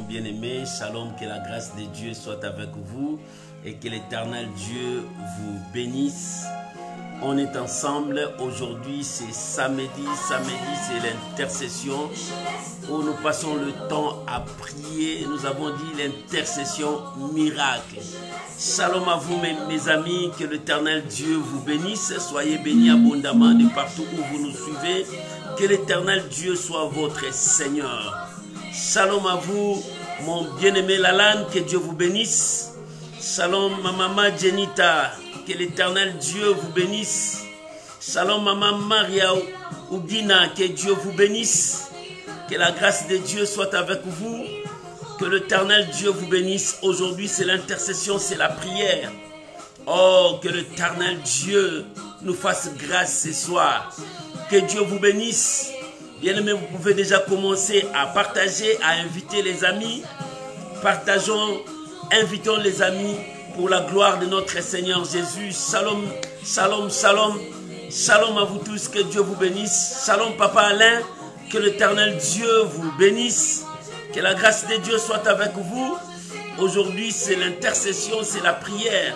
bien-aimés, shalom, que la grâce de Dieu soit avec vous et que l'Éternel Dieu vous bénisse. On est ensemble, aujourd'hui c'est samedi c'est l'intercession où nous passons le temps à prier. Nous avons dit l'intercession miracle. Shalom à vous mes amis, que l'Éternel Dieu vous bénisse. Soyez bénis abondamment de partout où vous nous suivez. Que l'Éternel Dieu soit votre Seigneur. Shalom à vous, mon bien-aimé Lalan, que Dieu vous bénisse. Shalom ma maman Jenita, que l'Éternel Dieu vous bénisse. Shalom maman Maria Ougina, que Dieu vous bénisse. Que la grâce de Dieu soit avec vous. Que l'Éternel Dieu vous bénisse. Aujourd'hui c'est l'intercession, c'est la prière. Oh, que l'Éternel Dieu nous fasse grâce ce soir. Que Dieu vous bénisse. Bien-aimés, vous pouvez déjà commencer à partager, à inviter les amis. Partageons, invitons les amis pour la gloire de notre Seigneur Jésus. Shalom, shalom, shalom. Shalom à vous tous, que Dieu vous bénisse. Shalom Papa Alain, que l'Éternel Dieu vous bénisse. Que la grâce de Dieu soit avec vous. Aujourd'hui, c'est l'intercession, c'est la prière.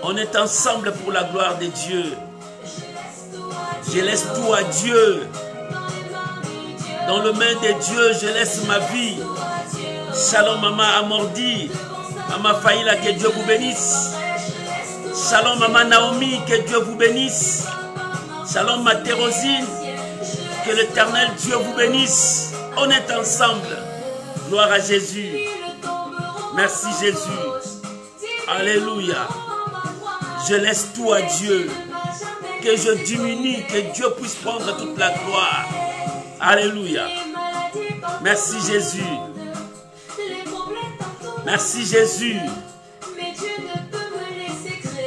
On est ensemble pour la gloire de Dieu. Je laisse tout à Dieu. Dans le main de Dieu, je laisse ma vie. Shalom Maman Amordi, Maman Faïla, que Dieu vous bénisse. Shalom Maman Naomi, que Dieu vous bénisse. Shalom ma Thérosine, que l'Éternel Dieu vous bénisse. On est ensemble. Gloire à Jésus. Merci Jésus. Alléluia. Je laisse tout à Dieu. Que je diminue, que Dieu puisse prendre toute la gloire. Alléluia. Merci Jésus. Merci Jésus.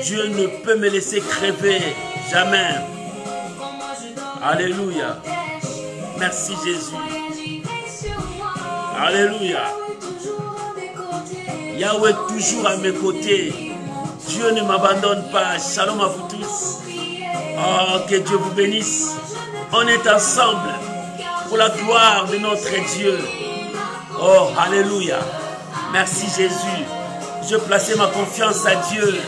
Dieu ne peut me laisser crever. Jamais. Alléluia. Merci Jésus. Alléluia. Yahweh toujours à mes côtés. Dieu ne m'abandonne pas. Shalom à vous tous. Oh, que Dieu vous bénisse. On est ensemble pour la gloire de notre Dieu. Oh, alléluia. Merci Jésus. Je plaçais ma confiance à Dieu.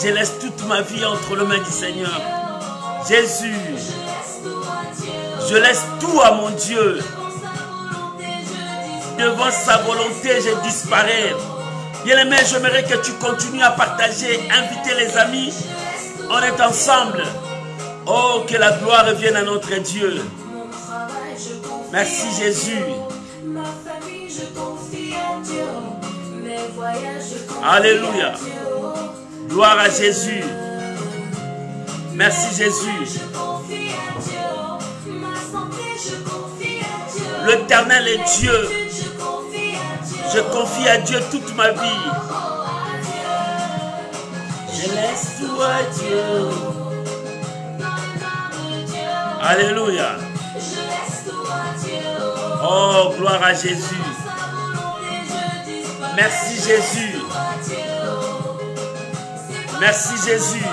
Je laisse toute ma vie entre les mains du Seigneur. Jésus, je laisse tout à mon Dieu. Devant sa volonté, je disparais. Bien-aimé, j'aimerais que tu continues à partager, inviter les amis. On est ensemble. Oh, que la gloire revienne à notre Dieu. Merci Jésus. Alléluia. Gloire à Jésus. Merci Jésus. L'Éternel est Dieu. Je confie à Dieu toute ma vie. Je laisse tout à Dieu. Alléluia. Oh, gloire à Jésus. Merci Jésus. Merci Jésus.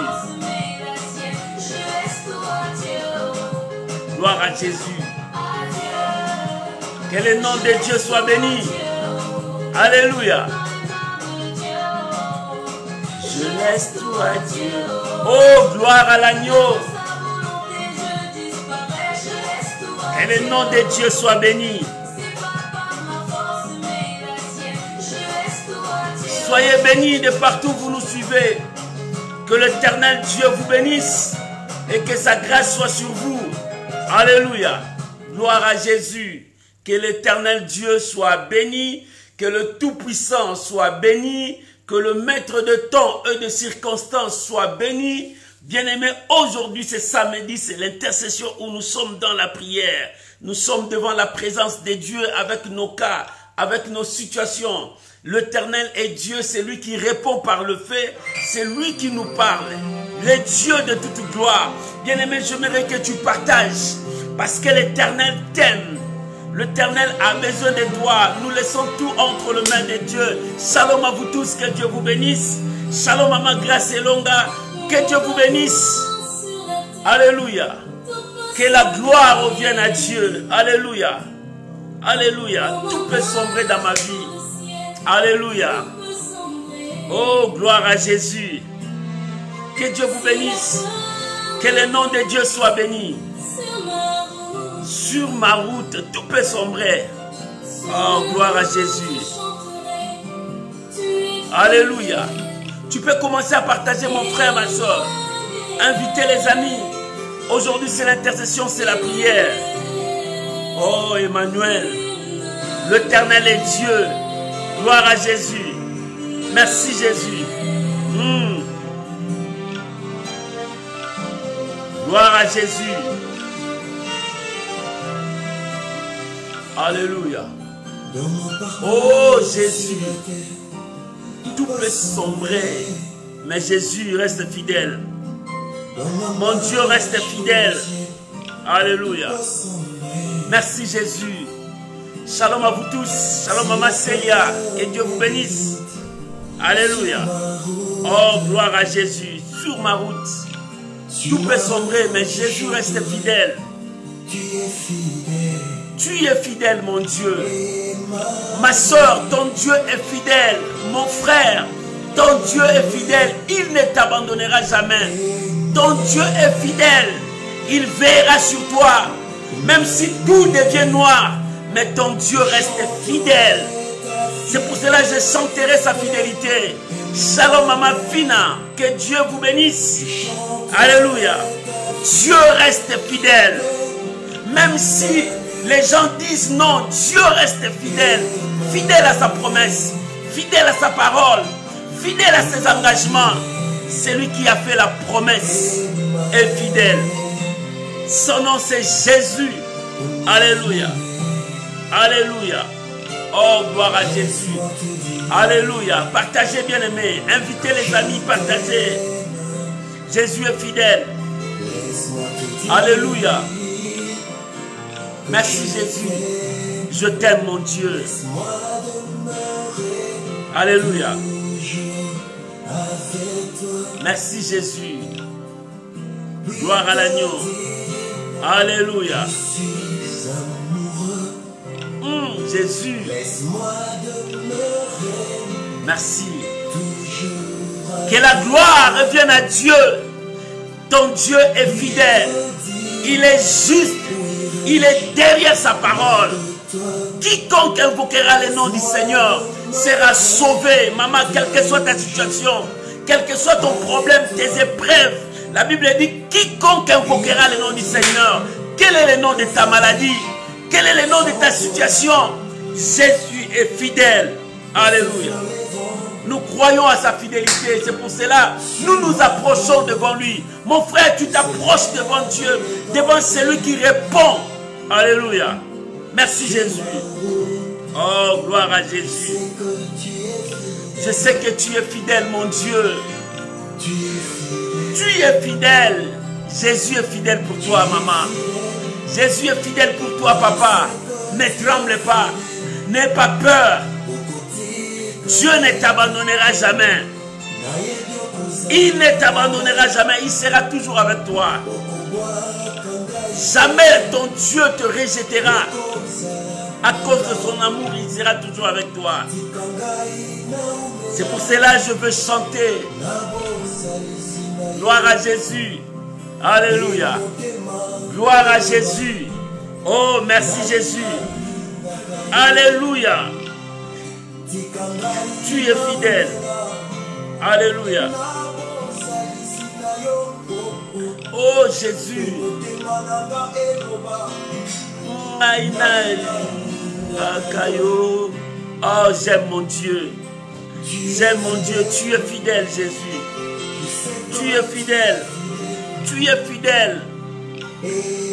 Gloire à Jésus. Que le nom de Dieu soit béni. Alléluia. Je laisse tout à Dieu. Oh, gloire à l'agneau. Que le nom de Dieu soit béni. Soyez bénis de partout où vous nous suivez. Que l'Éternel Dieu vous bénisse et que sa grâce soit sur vous. Alléluia. Gloire à Jésus. Que l'Éternel Dieu soit béni. Que le Tout-Puissant soit béni. Que le Maître de temps et de circonstances soit béni. Bien-aimés, aujourd'hui c'est samedi, c'est l'intercession où nous sommes dans la prière. Nous sommes devant la présence de Dieu avec nos cas, avec nos situations. L'Éternel est Dieu, c'est lui qui répond par le fait, c'est lui qui nous parle. Le Dieu de toute gloire. Bien-aimé, j'aimerais que tu partages parce que l'Éternel t'aime. L'Éternel a besoin de toi. Nous laissons tout entre les mains de Dieu. Shalom à vous tous, que Dieu vous bénisse. Shalom à ma grâce et longa. Que Dieu vous bénisse. Alléluia. Que la gloire revienne à Dieu. Alléluia. Alléluia. Tout peut sombrer dans ma vie. Alléluia. Oh, gloire à Jésus. Que Dieu vous bénisse. Que le nom de Dieu soit béni. Sur ma route, tout peut sombrer. Oh, gloire à Jésus. Alléluia. Tu peux commencer à partager, mon frère, ma soeur. Inviter les amis. Aujourd'hui, c'est l'intercession, c'est la prière. Oh, Emmanuel. L'Éternel est Dieu. Gloire à Jésus. Merci, Jésus. Gloire à Jésus. Alléluia. Oh, Jésus. Tout peut sombrer, mais Jésus reste fidèle. Mon Dieu reste fidèle. Alléluia. Merci Jésus. Shalom à vous tous. Shalom à Célia. Que Dieu vous bénisse. Alléluia. Oh, gloire à Jésus. Sur ma route, tout peut sombrer, mais Jésus reste fidèle. Tu es fidèle, mon Dieu. Ma soeur, ton Dieu est fidèle. Mon frère, ton Dieu est fidèle. Il ne t'abandonnera jamais. Ton Dieu est fidèle. Il veillera sur toi. Même si tout devient noir, mais ton Dieu reste fidèle. C'est pour cela que je chanterai sa fidélité. Shalom à ma fina. Que Dieu vous bénisse. Alléluia. Dieu reste fidèle. Même si les gens disent non, Dieu reste fidèle. Fidèle à sa promesse. Fidèle à sa parole. Fidèle à ses engagements. Celui qui a fait la promesse est fidèle. Son nom c'est Jésus. Alléluia. Alléluia. Oh, gloire à Jésus. Alléluia. Partagez, bien-aimés. Invitez les amis, partagez. Jésus est fidèle. Alléluia. Merci Jésus. Je t'aime, mon Dieu. Alléluia. Merci Jésus. Gloire à l'agneau. Alléluia. Jésus. Merci. Que la gloire revienne à Dieu. Ton Dieu est fidèle. Il est juste. Il est derrière sa parole. Quiconque invoquera le nom du Seigneur sera sauvé. Maman, quelle que soit ta situation, quel que soit ton problème, tes épreuves, la Bible dit quiconque invoquera le nom du Seigneur. Quel est le nom de ta maladie? Quel est le nom de ta situation? Jésus est fidèle. Alléluia. Nous croyons à sa fidélité. C'est pour cela que nous nous approchons devant lui. Mon frère, tu t'approches devant Dieu, devant celui qui répond. Alléluia. Merci Jésus. Oh, gloire à Jésus. Je sais que tu es fidèle, mon Dieu. Tu es fidèle. Jésus est fidèle pour toi, maman. Jésus est fidèle pour toi, papa. Ne tremble pas. N'aie pas peur. Dieu ne t'abandonnera jamais. Il ne t'abandonnera jamais. Il sera toujours avec toi. Jamais ton Dieu te rejettera. À cause de son amour, il sera toujours avec toi. C'est pour cela que je veux chanter. Gloire à Jésus. Alléluia. Gloire à Jésus. Oh, merci Jésus. Alléluia. Tu es fidèle. Alléluia. Oh Jésus. Oh, j'aime mon Dieu. J'aime mon Dieu. Tu es fidèle, Jésus. Tu es fidèle. Tu es fidèle.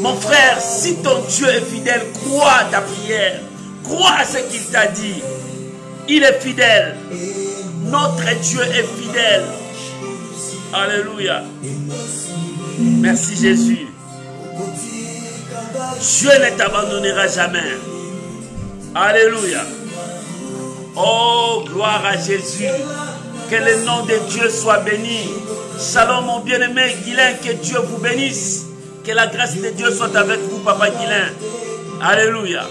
Mon frère, si ton Dieu est fidèle, crois à ta prière. Crois à ce qu'il t'a dit. Il est fidèle. Notre Dieu est fidèle. Alléluia. Merci Jésus. Dieu ne t'abandonnera jamais. Alléluia. Oh, gloire à Jésus. Que le nom de Dieu soit béni. Shalom mon bien-aimé Guilain, que Dieu vous bénisse. Que la grâce de Dieu soit avec vous, papa Guilain. Alléluia.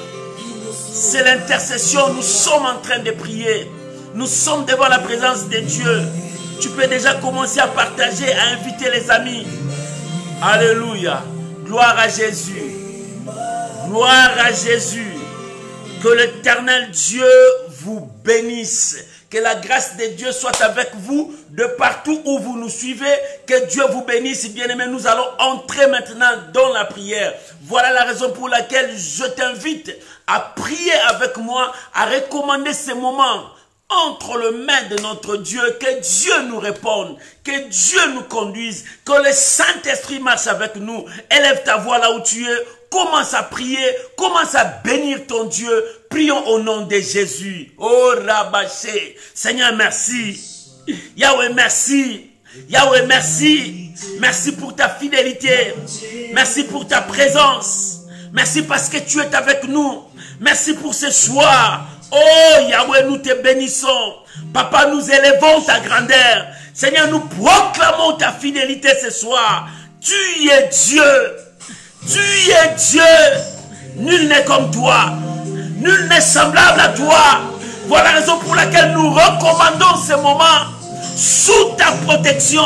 C'est l'intercession, nous sommes en train de prier. Nous sommes devant la présence de Dieu. Tu peux déjà commencer à partager, à inviter les amis. Alléluia. Gloire à Jésus. Gloire à Jésus. Que l'Éternel Dieu vous bénisse. Que la grâce de Dieu soit avec vous de partout où vous nous suivez. Que Dieu vous bénisse, bien-aimés. Nous allons entrer maintenant dans la prière. Voilà la raison pour laquelle je t'invite à prier avec moi, à recommander ces moments entre les mains de notre Dieu. Que Dieu nous réponde, que Dieu nous conduise, que le Saint-Esprit marche avec nous. Élève ta voix là où tu es. Commence à prier, commence à bénir ton Dieu. Prions au nom de Jésus. Oh Rabaché, Seigneur merci. Yahweh merci. Yahweh merci. Merci pour ta fidélité. Merci pour ta présence. Merci parce que tu es avec nous. Merci pour ce soir. Oh Yahweh, nous te bénissons. Papa, nous élevons ta grandeur. Seigneur, nous proclamons ta fidélité ce soir. Tu es Dieu. Tu es Dieu. Nul n'est comme toi. Nul n'est semblable à toi. Voilà la raison pour laquelle nous recommandons ce moment sous ta protection.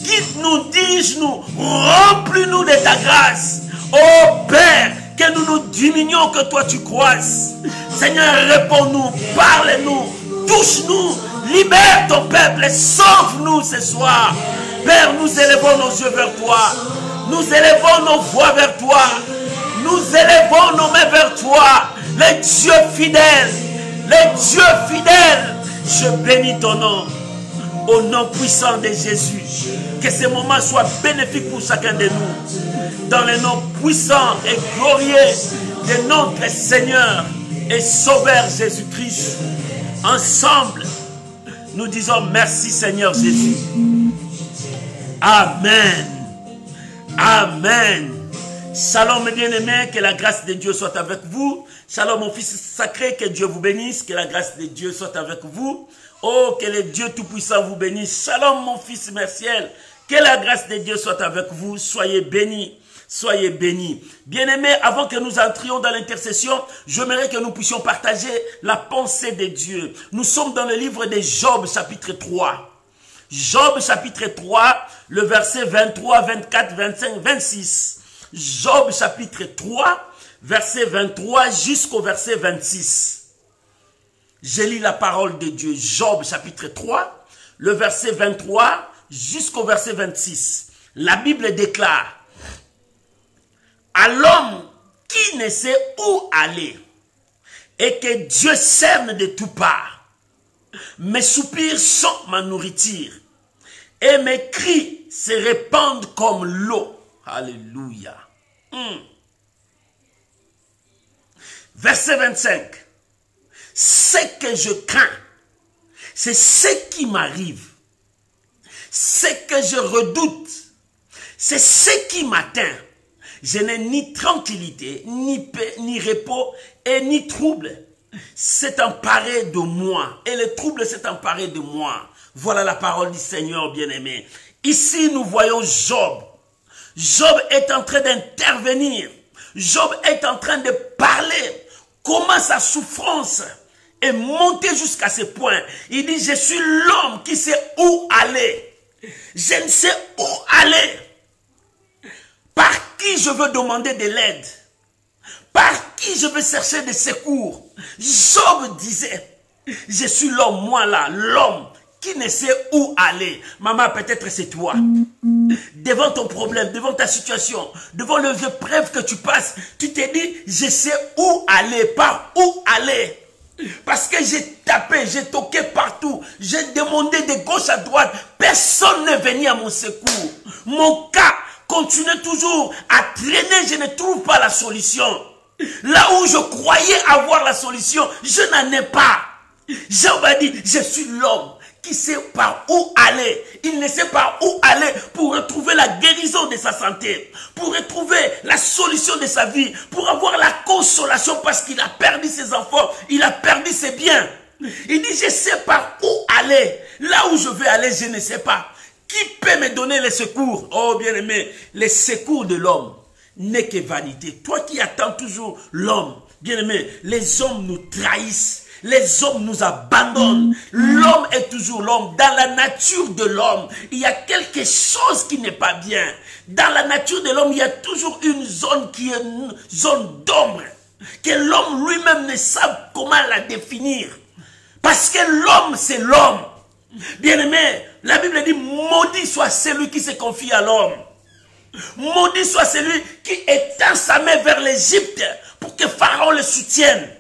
Guide-nous, dirige-nous, remplis-nous de ta grâce. Oh Père, que nous nous diminuions, que toi tu croisses. Seigneur, réponds-nous, parle-nous, touche-nous, libère ton peuple, sauve-nous ce soir. Père, nous élevons nos yeux vers toi. Nous élevons nos voix vers toi. Nous élevons nos mains vers toi. Le Dieu fidèle. Le Dieu fidèle. Je bénis ton nom. Au nom puissant de Jésus. Que ce moment soit bénéfique pour chacun de nous. Dans le nom puissant et glorieux de notre Seigneur et Sauveur Jésus-Christ. Ensemble, nous disons merci Seigneur Jésus. Amen. Amen. Shalom bien-aimés, que la grâce de Dieu soit avec vous. Shalom mon fils sacré, que Dieu vous bénisse, que la grâce de Dieu soit avec vous. Oh, que le Dieu Tout-Puissant vous bénisse. Shalom mon fils Merciel, que la grâce de Dieu soit avec vous. Soyez bénis, soyez bénis. Bien-aimés, avant que nous entrions dans l'intercession, j'aimerais que nous puissions partager la pensée de Dieu. Nous sommes dans le livre de Job, chapitre 3. Job chapitre 3, le verset 23, 24, 25, 26. Job chapitre 3, verset 23 jusqu'au verset 26. Je lis la parole de Dieu. Job chapitre 3, le verset 23 jusqu'au verset 26. La Bible déclare: à l'homme qui ne sait où aller et que Dieu cerne de toutes parts, mes soupirs sont ma nourriture et mes cris se répandent comme l'eau. Alléluia. Verset 25. Ce que je crains, c'est ce qui m'arrive. Ce que je redoute, c'est ce qui m'atteint. Je n'ai ni tranquillité, ni paix, ni repos et ni trouble. C'est emparé de moi. Et le trouble s'est emparé de moi. Voilà la parole du Seigneur bien-aimé. Ici, nous voyons Job. Job est en train d'intervenir. Job est en train de parler. Comment sa souffrance est montée jusqu'à ce point. Il dit, je suis l'homme qui sait où aller. Je ne sais où aller. Par qui je veux demander de l'aide? Par qui je veux chercher des secours? Job disait, je suis l'homme, moi là, l'homme qui ne sait où aller. Maman, peut-être c'est toi. Devant ton problème, devant ta situation, devant les épreuves que tu passes, tu te dis, je sais où aller, par où aller. Parce que j'ai tapé, j'ai toqué partout, j'ai demandé de gauche à droite, personne n'est venu à mon secours. Mon cas continue toujours à traîner, je ne trouve pas la solution. Là où je croyais avoir la solution, je n'en ai pas. Job a dit, je suis l'homme qui sait par où aller. Il ne sait pas où aller pour retrouver la guérison de sa santé, pour retrouver la solution de sa vie, pour avoir la consolation parce qu'il a perdu ses enfants, il a perdu ses biens. Il dit, je sais par où aller. Là où je veux aller, je ne sais pas. Qui peut me donner les secours? Oh bien-aimé, les secours de l'homme n'est que vanité. Toi qui attends toujours l'homme, bien-aimé, les hommes nous trahissent. Les hommes nous abandonnent. L'homme est toujours l'homme. Dans la nature de l'homme, il y a quelque chose qui n'est pas bien. Dans la nature de l'homme, il y a toujours une zone qui est une zone d'ombre, que l'homme lui-même ne sait comment la définir. Parce que l'homme, c'est l'homme. Bien-aimé, la Bible dit, maudit soit celui qui se confie à l'homme. Maudit soit celui qui étend sa main vers l'Égypte pour que Pharaon le soutienne.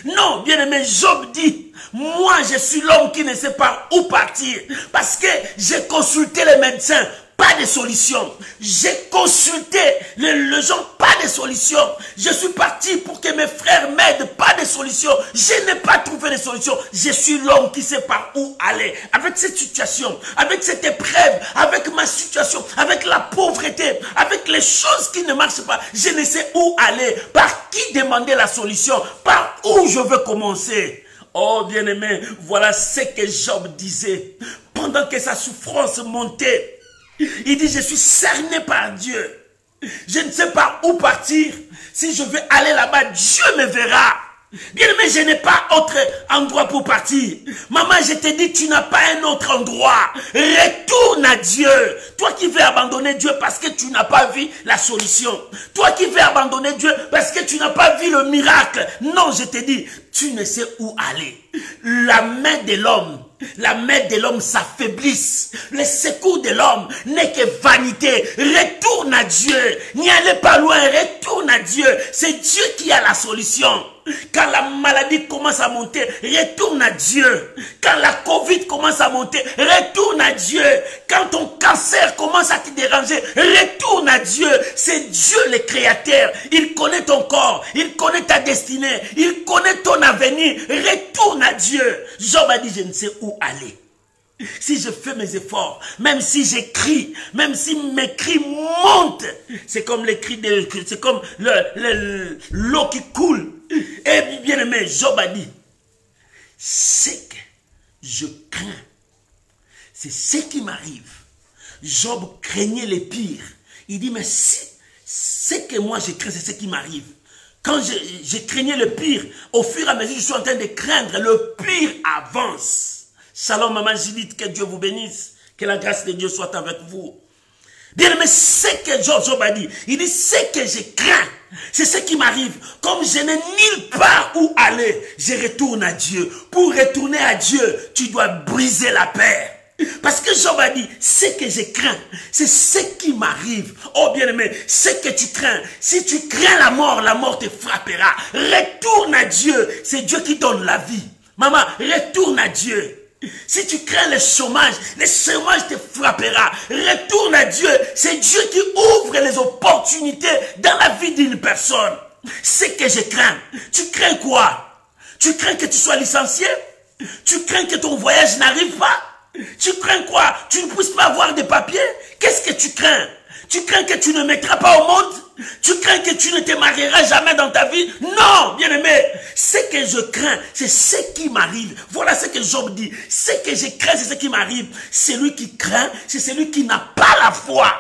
Non, bien-aimé, Job dit, moi je suis l'homme qui ne sait pas où partir. Parce que j'ai consulté les médecins, pas de solution. J'ai consulté les gens, pas de solution. Je suis parti pour que mes frères m'aident, pas de solution. Je n'ai pas trouvé de solution. Je suis l'homme qui sait par où aller. Avec cette situation, avec cette épreuve, avec ma situation, avec la pauvreté, avec les choses qui ne marchent pas, je ne sais où aller. Par qui demander la solution? Par où je veux commencer? Oh bien-aimé, voilà ce que Job disait. Pendant que sa souffrance montait, il dit, je suis cerné par Dieu. Je ne sais pas où partir. Si je veux aller là-bas, Dieu me verra. Bien-aimé, je n'ai pas autre endroit pour partir. Maman, je te dis, tu n'as pas un autre endroit. Retourne à Dieu. Toi qui veux abandonner Dieu parce que tu n'as pas vu la solution. Toi qui veux abandonner Dieu parce que tu n'as pas vu le miracle. Non, je te dis, tu ne sais où aller. La main de l'homme s'affaiblisse. Le secours de l'homme n'est que vanité. Retourne à Dieu. N'y allez pas loin, retourne à Dieu. C'est Dieu qui a la solution. Quand la maladie commence à monter, retourne à Dieu. Quand la Covid commence à monter, retourne à Dieu. Quand ton cancer commence à te déranger, retourne à Dieu. C'est Dieu le créateur. Il connaît ton corps, il connaît ta destinée, il connaît ton avenir. Retourne à Dieu. Job a dit, je ne sais où aller. Si je fais mes efforts, même si j'écris, même si mes cris montent, c'est comme les cris c'est comme l'eau qui coule. Et bien aimé, Job a dit, c'est que je crains, c'est ce qui m'arrive. Job craignait le pire. Il dit, mais si ce que moi je crains, c'est ce qui m'arrive. Quand je craignais le pire, au fur et à mesure, je suis en train de craindre, le pire avance. Shalom, maman Judith, que Dieu vous bénisse. Que la grâce de Dieu soit avec vous. Bien, mais c'est que Job a dit. Il dit, c'est que je crains. C'est ce qui m'arrive. Comme je n'ai nulle part où aller, je retourne à Dieu. Pour retourner à Dieu, tu dois briser la paix. Parce que Job a dit, ce que je crains, c'est ce qui m'arrive. Oh bien-aimé, ce que tu crains, si tu crains la mort te frappera. Retourne à Dieu. C'est Dieu qui donne la vie. Maman, retourne à Dieu. Si tu crains le chômage te frappera. Retourne à Dieu. C'est Dieu qui ouvre les opportunités dans la vie d'une personne. C'est que je crains. Tu crains quoi? Tu crains que tu sois licencié? Tu crains que ton voyage n'arrive pas? Tu crains quoi? Tu ne puisses pas avoir des papiers? Qu'est-ce que tu crains? Tu crains que tu ne mettras pas au monde? Tu crains que tu ne te marieras jamais dans ta vie? Non, bien-aimé. Ce que je crains, c'est ce qui m'arrive. Voilà ce que Job dit. Ce que je crains, c'est ce qui m'arrive. Celui qui craint, c'est celui qui n'a pas la foi.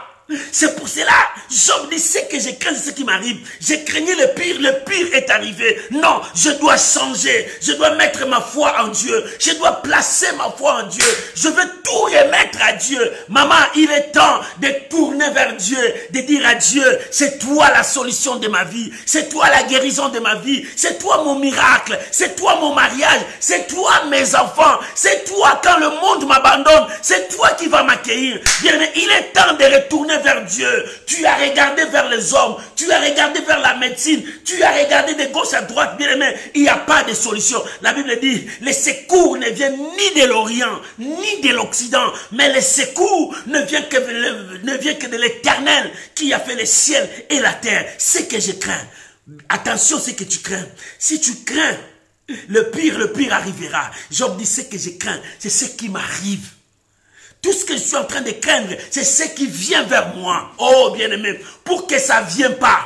C'est pour cela, Job dit, ce que je crains, c'est ce qui m'arrive. J'ai craigné le pire est arrivé. Non, je dois changer. Je dois mettre ma foi en Dieu. Je dois placer ma foi en Dieu. Je veux tout remettre à Dieu. Maman, il est temps de tourner vers Dieu, de dire à Dieu, c'est toi la solution de ma vie. C'est toi la guérison de ma vie. C'est toi mon miracle. C'est toi mon mariage. C'est toi mes enfants. C'est toi quand le monde m'abandonne. C'est toi qui vas m'accueillir. Bien, il est temps de retourner vers Dieu. Tu as regardé vers les hommes, tu as regardé vers la médecine, tu as regardé de gauche à droite, bien aimé, il n'y a pas de solution. La Bible dit, les secours ne viennent ni de l'Orient, ni de l'Occident, mais les secours ne viennent que de l'Éternel qui a fait les ciels et la terre. C'est que je crains. Attention, c'est que tu crains. Si tu crains, le pire arrivera. Job dit, ce que je crains, c'est ce qui m'arrive. Tout ce que je suis en train de craindre, c'est ce qui vient vers moi. Oh, bien-aimé, pour que ça ne vienne pas,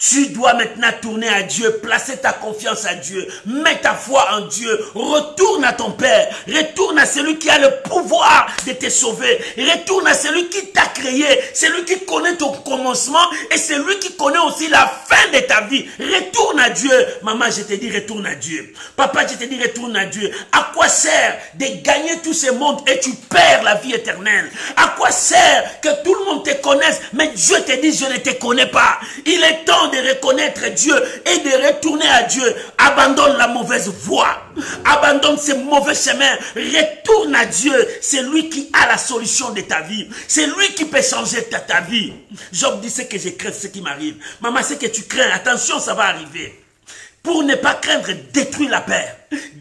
Tu dois maintenant tourner à Dieu, placer ta confiance à Dieu, mets ta foi en Dieu, retourne à ton Père, retourne à celui qui a le pouvoir de te sauver, retourne à celui qui t'a créé, celui qui connaît ton commencement et celui qui connaît aussi la fin de ta vie. Retourne à Dieu. Maman, je te dis retourne à Dieu. Papa, je te dis retourne à Dieu. À quoi sert de gagner tout ce monde et tu perds la vie éternelle? À quoi sert que tout le monde te connaisse mais Dieu te dit je ne te connais pas? Il est temps de reconnaître Dieu et de retourner à Dieu. Abandonne la mauvaise voie. Abandonne ces mauvais chemins. Retourne à Dieu. C'est lui qui a la solution de ta vie. C'est lui qui peut changer ta vie. Job dit ce que je crains, ce qui m'arrive. Maman, ce que tu crains, attention, ça va arriver. Pour ne pas craindre, détruis la peur.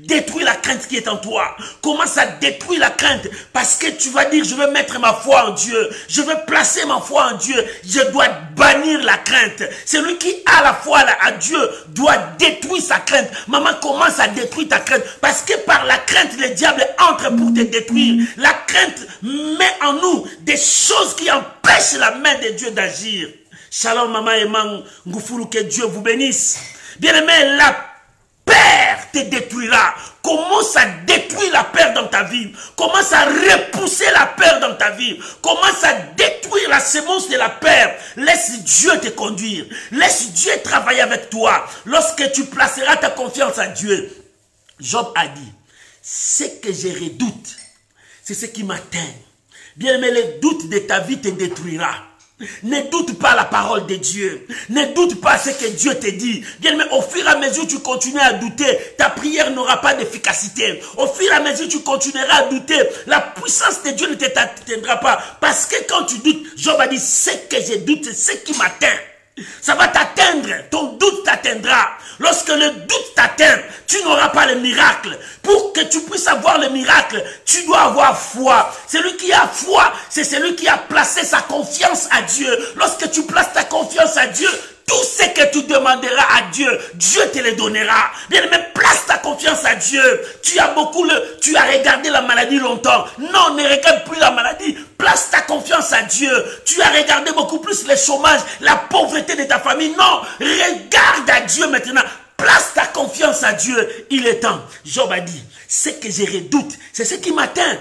Détruis la crainte qui est en toi. Commence à détruire la crainte. Parce que tu vas dire, je vais mettre ma foi en Dieu. Je vais placer ma foi en Dieu. Je dois bannir la crainte. Celui qui a la foi à Dieu doit détruire sa crainte. Maman, commence à détruire ta crainte. Parce que par la crainte, le diable entre pour te détruire. La crainte met en nous des choses qui empêchent la main de Dieu d'agir. Shalom, maman et maman, que Dieu vous bénisse. Bien-aimé, la peur te détruira. Commence à détruire la peur dans ta vie. Commence à repousser la peur dans ta vie. Commence à détruire la sémence de la peur. Laisse Dieu te conduire. Laisse Dieu travailler avec toi. Lorsque tu placeras ta confiance à Dieu. Job a dit, ce que je redoute, c'est ce qui m'atteint. Bien-aimé, le doute de ta vie te détruira. Ne doute pas la parole de Dieu. Ne doute pas ce que Dieu te dit. Bien, mais au fur et à mesure que tu continues à douter, ta prière n'aura pas d'efficacité. Au fur et à mesure que tu continueras à douter, la puissance de Dieu ne t'atteindra pas. Parce que quand tu doutes, Job a dit, ce que je doute, c'est ce qui m'atteint. Ça va t'atteindre, ton doute t'atteindra. Lorsque le doute t'atteint, tu n'auras pas le miracle. Pour que tu puisses avoir le miracle, tu dois avoir foi. Celui qui a foi, c'est celui qui a placé sa confiance à Dieu. Lorsque tu places ta confiance à Dieu, tout ce que tu demanderas à Dieu, Dieu te le donnera. Bien aimé, place ta confiance à Dieu. Tu as regardé la maladie longtemps. Non, ne regarde plus la maladie. Place ta confiance à Dieu. Tu as regardé beaucoup plus le chômage, la pauvreté de ta famille. Non, regarde à Dieu maintenant. Place ta confiance à Dieu. Il est temps. Job a dit, ce que je redoute, c'est ce qui m'atteint.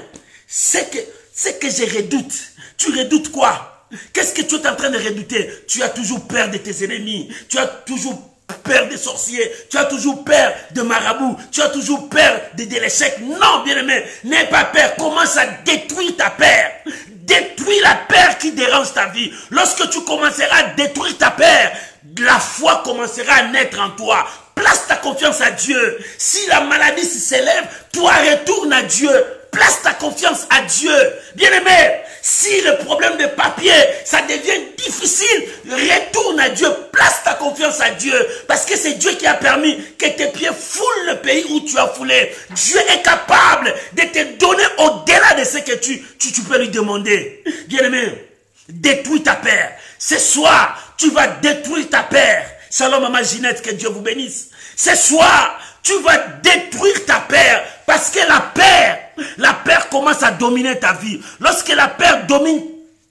Ce que je redoute. Tu redoutes quoi? Qu'est-ce que tu es en train de redouter? Tu as toujours peur de tes ennemis. Tu as toujours peur des sorciers. Tu as toujours peur de marabouts. Tu as toujours peur de l'échec. Non, bien-aimé, n'aie pas peur. Commence à détruire ta peur. Détruis la peur qui dérange ta vie. Lorsque tu commenceras à détruire ta peur, la foi commencera à naître en toi. Place ta confiance à Dieu. Si la maladie s'élève, toi retourne à Dieu. Place ta confiance à Dieu. Bien-aimé, si le problème de papier, ça devient difficile, retourne à Dieu. Place ta confiance à Dieu. Parce que c'est Dieu qui a permis que tes pieds foulent le pays où tu as foulé. Dieu est capable de te donner au-delà de ce que tu peux lui demander. Bien-aimé, détruis ta peur. Ce soir, tu vas détruire ta peur. Shalom, maman Ginette, que Dieu vous bénisse. Ce soir, tu vas détruire ta peur. Parce que la peur commence à dominer ta vie. Lorsque la peur domine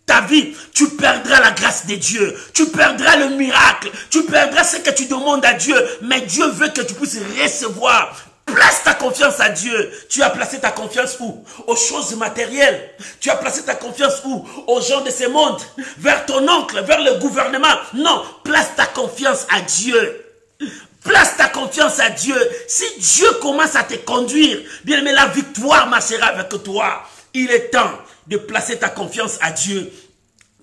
ta vie, tu perdras la grâce de Dieu. Tu perdras le miracle. Tu perdras ce que tu demandes à Dieu. Mais Dieu veut que tu puisses recevoir. Place ta confiance à Dieu. Tu as placé ta confiance où? Aux choses matérielles. Tu as placé ta confiance où? Aux gens de ce monde. Vers ton oncle, vers le gouvernement. Non, place ta confiance à Dieu. Place ta confiance à Dieu. Si Dieu commence à te conduire, bien aimé, la victoire marchera avec toi. Il est temps de placer ta confiance à Dieu.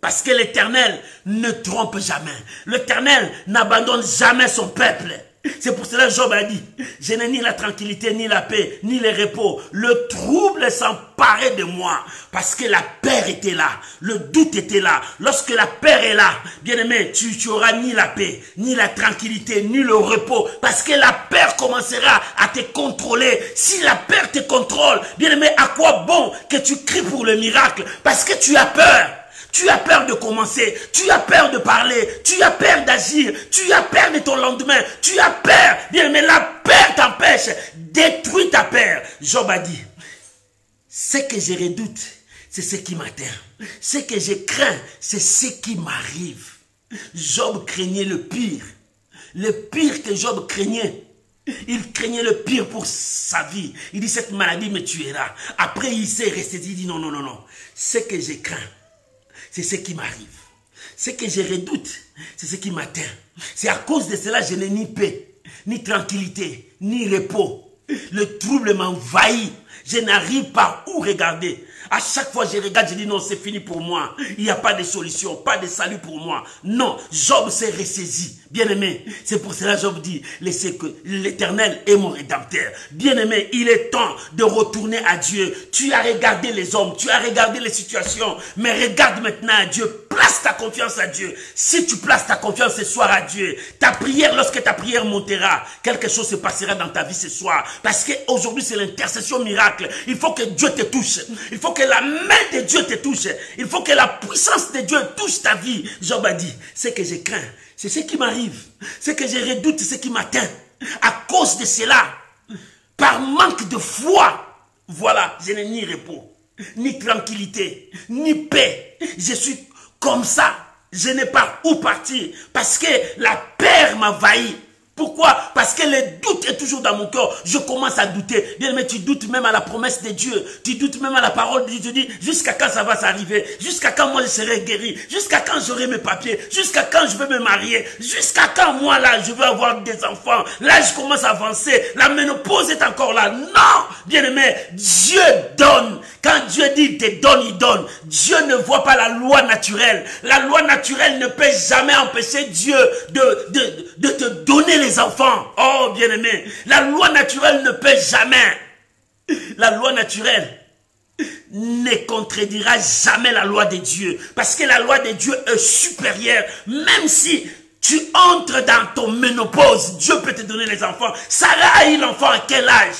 Parce que l'Éternel ne trompe jamais. L'Éternel n'abandonne jamais son peuple. C'est pour cela que Job a dit, je n'ai ni la tranquillité, ni la paix, ni le repos. Le trouble s'emparait de moi. Parce que la peur était là. Le doute était là. Lorsque la peur est là, bien aimé, tu auras ni la paix, ni la tranquillité, ni le repos. Parce que la peur commencera à te contrôler. Si la peur te contrôle, bien aimé, à quoi bon que tu cries pour le miracle? Parce que tu as peur. Tu as peur de commencer, tu as peur de parler, tu as peur d'agir, tu as peur de ton lendemain, tu as peur. Bien, mais la peur t'empêche. Détruis ta peur. Job a dit, ce que je redoute, c'est ce qui m'atteint. Ce que je crains, c'est ce qui m'arrive. Job craignait le pire. Le pire que Job craignait. Il craignait le pire pour sa vie. Il dit, cette maladie me tuera. Après, il s'est resté, il dit, non, non, non, non. Ce que je crains, c'est ce qui m'arrive. Ce que je redoute, c'est ce qui m'atteint. C'est à cause de cela que je n'ai ni paix, ni tranquillité, ni repos. Le trouble m'envahit. Je n'arrive pas où regarder. À chaque fois je regarde, je dis non, c'est fini pour moi. Il n'y a pas de solution, pas de salut pour moi. Non, Job s'est ressaisi. Bien-aimé, c'est pour cela que Job dit, laissez que l'Éternel est mon rédempteur. Bien-aimé, il est temps de retourner à Dieu. Tu as regardé les hommes, tu as regardé les situations, mais regarde maintenant à Dieu. Place ta confiance à Dieu. Si tu places ta confiance ce soir à Dieu, ta prière, lorsque ta prière montera, quelque chose se passera dans ta vie ce soir. Parce qu'aujourd'hui, c'est l'intercession miracle. Il faut que Dieu te touche. Il faut que la main de Dieu te touche. Il faut que la puissance de Dieu touche ta vie. Job a dit, ce que je crains, c'est ce qui m'arrive. Ce que je redoute, c'est ce qui m'atteint. À cause de cela, par manque de foi, voilà, je n'ai ni repos, ni tranquillité, ni paix. Je suis comme ça. Je n'ai pas où partir. Parce que la peur m'envahit. Pourquoi? Parce que le doute est toujours dans mon cœur. Je commence à douter. Bien, mais tu doutes même à la promesse de Dieu. Tu doutes même à la parole de Dieu. Tu dis, jusqu'à quand ça va s'arriver? Jusqu'à quand moi je serai guéri? Jusqu'à quand j'aurai mes papiers? Jusqu'à quand je vais me marier? Jusqu'à quand moi là je vais avoir des enfants? Là je commence à avancer. La ménopause est encore là. Non! Bien aimé, Dieu donne. Quand Dieu dit il te donne, il donne. Dieu ne voit pas la loi naturelle. La loi naturelle ne peut jamais empêcher Dieu de te donner les enfants. Oh, bien-aimé, la loi naturelle ne peut jamais. La loi naturelle ne contredira jamais la loi de Dieu. Parce que la loi de Dieu est supérieure. Même si tu entres dans ton ménopause, Dieu peut te donner les enfants. Sarah a eu l'enfant à quel âge?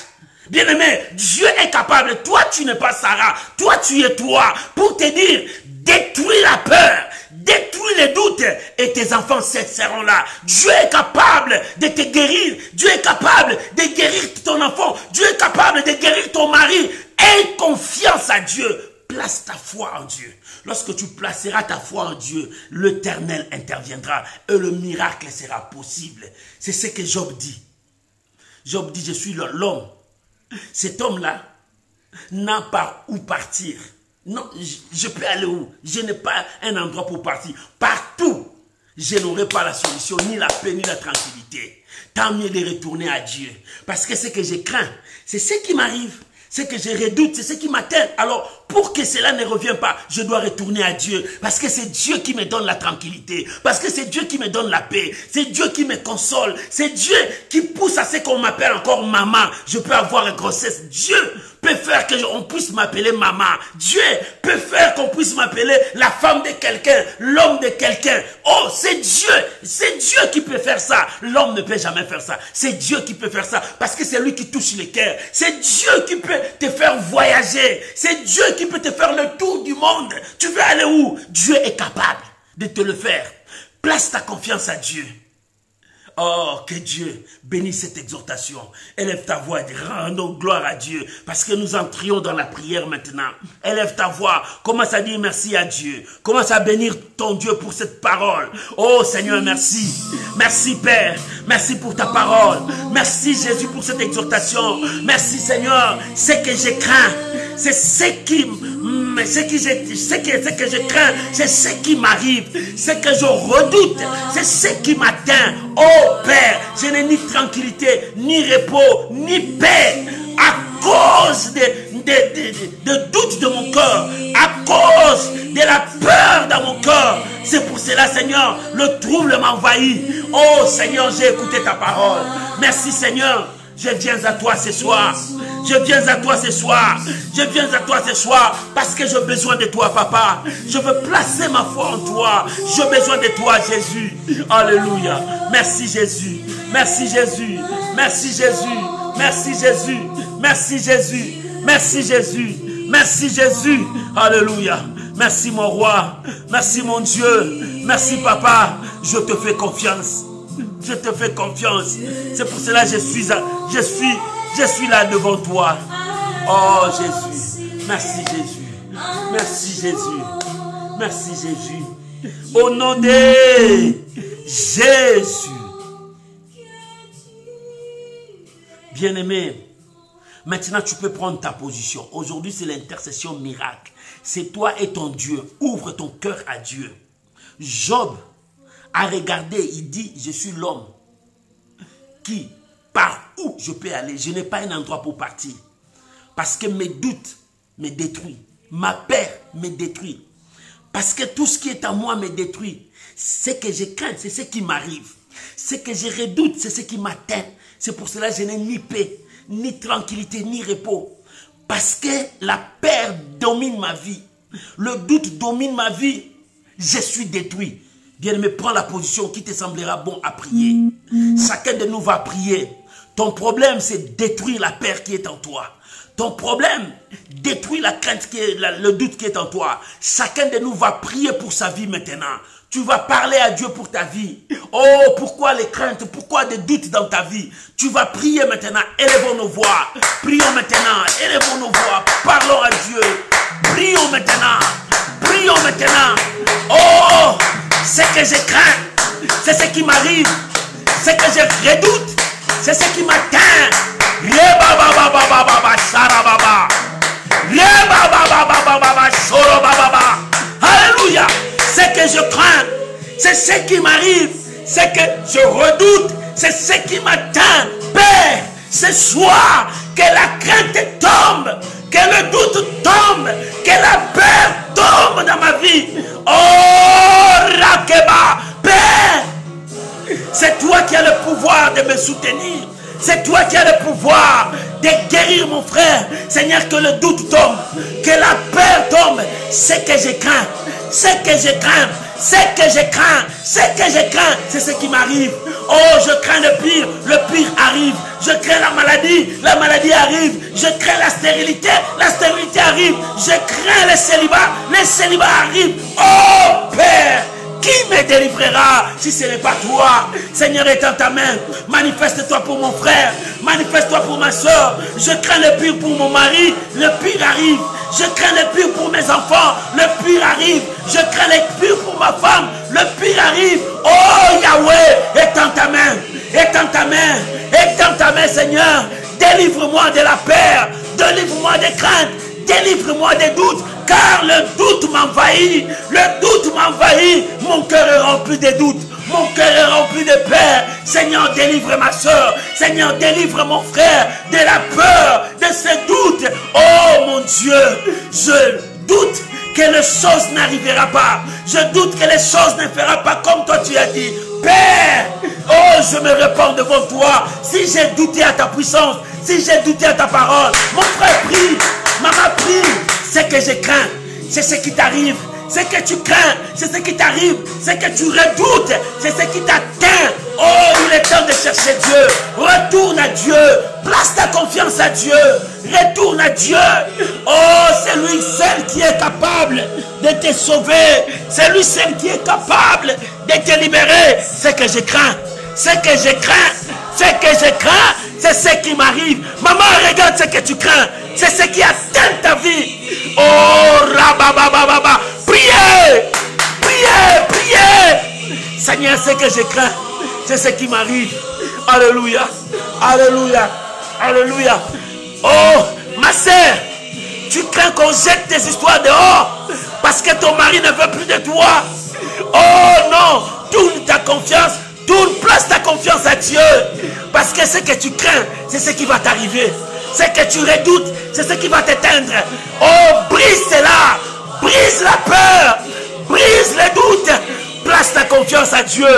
Bien-aimé, Dieu est capable. Toi, tu n'es pas Sarah. Toi, tu es toi. Pour te dire, détruis la peur. Détruis les doutes et tes enfants seront là. Dieu est capable de te guérir. Dieu est capable de guérir ton enfant. Dieu est capable de guérir ton mari. Aie confiance à Dieu. Place ta foi en Dieu. Lorsque tu placeras ta foi en Dieu, l'Éternel interviendra et le miracle sera possible. C'est ce que Job dit. Job dit, je suis l'homme. Cet homme-là n'a pas où partir. Non, je peux aller où? Je n'ai pas un endroit pour partir. Partout, je n'aurai pas la solution, ni la paix, ni la tranquillité. Tant mieux de retourner à Dieu. Parce que ce que je crains, c'est ce qui m'arrive. Ce que je redoute, c'est ce qui m'atteint. Alors, pour que cela ne revienne pas, je dois retourner à Dieu. Parce que c'est Dieu qui me donne la tranquillité. Parce que c'est Dieu qui me donne la paix. C'est Dieu qui me console. C'est Dieu qui pousse à ce qu'on m'appelle encore maman. Je peux avoir une grossesse. Dieu peut faire qu'on puisse m'appeler maman. Dieu peut faire qu'on puisse m'appeler la femme de quelqu'un, l'homme de quelqu'un. Oh, c'est Dieu qui peut faire ça. L'homme ne peut jamais faire ça. C'est Dieu qui peut faire ça parce que c'est lui qui touche les cœurs. C'est Dieu qui peut te faire voyager. C'est Dieu qui peut te faire le tour du monde. Tu veux aller où? Dieu est capable de te le faire. Place ta confiance à Dieu. Oh, que Dieu bénisse cette exhortation. Élève ta voix, rendons gloire à Dieu. Parce que nous entrions dans la prière maintenant. Élève ta voix, commence à dire merci à Dieu. Commence à bénir ton Dieu pour cette parole. Oh Seigneur, merci. Merci Père. Merci pour ta parole. Merci Jésus pour cette exhortation. Merci Seigneur. Ce que je crains, c'est ce que je crains, c'est ce qui m'arrive, ce que je redoute, c'est ce qui m'atteint. Oh Père, je n'ai ni tranquillité, ni repos, ni paix, à cause de doute de mon cœur, à cause de la peur dans mon cœur. C'est pour cela, Seigneur, le trouble m'envahit. Oh Seigneur, j'ai écouté ta parole. Merci Seigneur. Je viens à toi ce soir. Je viens à toi ce soir. Je viens à toi ce soir parce que j'ai besoin de toi, Papa. Je veux placer ma foi en toi. J'ai besoin de toi, Jésus. Alléluia. Merci, Jésus. Merci, Jésus. Merci, Jésus. Merci, Jésus. Merci, Jésus. Merci, Jésus. Merci, Jésus. Alléluia. Merci, mon roi. Merci, mon Dieu. Merci, Papa. Je te fais confiance. Je te fais confiance. C'est pour cela que je suis là devant toi. Oh Jésus. Merci Jésus. Merci Jésus. Merci Jésus. Au nom de Jésus. Bien-aimé, maintenant tu peux prendre ta position. Aujourd'hui, c'est l'intercession miracle. C'est toi et ton Dieu. Ouvre ton cœur à Dieu. Job a regardé, il dit, je suis l'homme qui, par où je peux aller, je n'ai pas un endroit pour partir. Parce que mes doutes me détruisent. Ma peur me détruit. Parce que tout ce qui est en moi me détruit. Ce que je crains, c'est ce qui m'arrive. Ce que je redoute, c'est ce qui m'atteint. C'est pour cela que je n'ai ni paix, ni tranquillité, ni repos. Parce que la peur domine ma vie. Le doute domine ma vie. Je suis détruit. Bien-aimé, prends la position qui te semblera bon à prier. Chacun de nous va prier. Ton problème, c'est détruire la peur qui est en toi. Ton problème, détruit la crainte, le doute qui est en toi. Chacun de nous va prier pour sa vie maintenant. Tu vas parler à Dieu pour ta vie. Oh, pourquoi les craintes, pourquoi des doutes dans ta vie? Tu vas prier maintenant. Élevons nos voix. Prions maintenant. Élevons nos voix. Parlons à Dieu. Prions maintenant. Prions maintenant. Oh, ce que je crains, c'est ce qui m'arrive. Ce que je redoute, c'est ce qui m'atteint. Alléluia. Ce que je crains, c'est ce qui m'arrive. Ce que je redoute, c'est ce qui m'atteint. Père, ce soir, que la crainte tombe, que le doute tombe, que la peur tombe dans ma vie. Oh, Rakeba, Père, c'est toi qui as le pouvoir de me soutenir. C'est toi qui as le pouvoir de guérir mon frère. Seigneur, que le doute tombe, que la peur tombe. Ce que je crains, ce que je crains, ce que je crains, ce que je crains, c'est ce qui m'arrive. Oh, je crains le pire arrive. Je crains la maladie arrive. Je crains la stérilité arrive. Je crains le célibat arrive. Oh, Père, qui me délivrera si ce n'est pas toi? Seigneur, étends ta main. Manifeste-toi pour mon frère. Manifeste-toi pour ma soeur. Je crains le pire pour mon mari. Le pire arrive. Je crains le pire pour mes enfants. Le pire arrive. Je crains le pire pour ma femme. Le pire arrive. Oh Yahweh, étends ta main. Étends ta main. Étends ta main, Seigneur. Délivre-moi de la peur. Délivre-moi des craintes. Délivre-moi des doutes. Car le doute m'envahit. Le doute m'envahit. Mon cœur est rempli de doutes. Mon cœur est rempli de peur. Seigneur, délivre ma soeur. Seigneur, délivre mon frère de la peur, de ces doutes. Oh mon Dieu, je doute que les choses n'arriveront pas. Je doute que les choses ne feront pas comme toi tu as dit. Père, oh, je me répands devant toi. Si j'ai douté à ta puissance, si j'ai douté à ta parole, mon frère prie, maman prie. Ce que je crains, c'est ce qui t'arrive. Ce que tu crains, c'est ce qui t'arrive. Ce que tu redoutes, c'est ce qui t'atteint. Oh, il est temps de chercher Dieu. Retourne à Dieu. Place ta confiance à Dieu. Retourne à Dieu. Oh, c'est lui seul qui est capable de te sauver. C'est lui seul qui est capable de te libérer. Ce que je crains, ce que je crains, ce que je crains, c'est ce qui m'arrive. Maman, regarde ce que tu crains. C'est ce qui atteint ta vie. Oh, rababababa. Priez, priez, priez. Seigneur, ce que je crains, c'est ce qui m'arrive. Alléluia, alléluia, alléluia. Oh, ma sœur, tu crains qu'on jette tes histoires dehors parce que ton mari ne veut plus de toi. Oh non, tourne ta confiance, place ta confiance à Dieu. Parce que ce que tu crains, c'est ce qui va t'arriver. Ce que tu redoutes, c'est ce qui va t'éteindre. Oh, brise cela. Brise la peur. Brise les doutes. Place ta confiance à Dieu.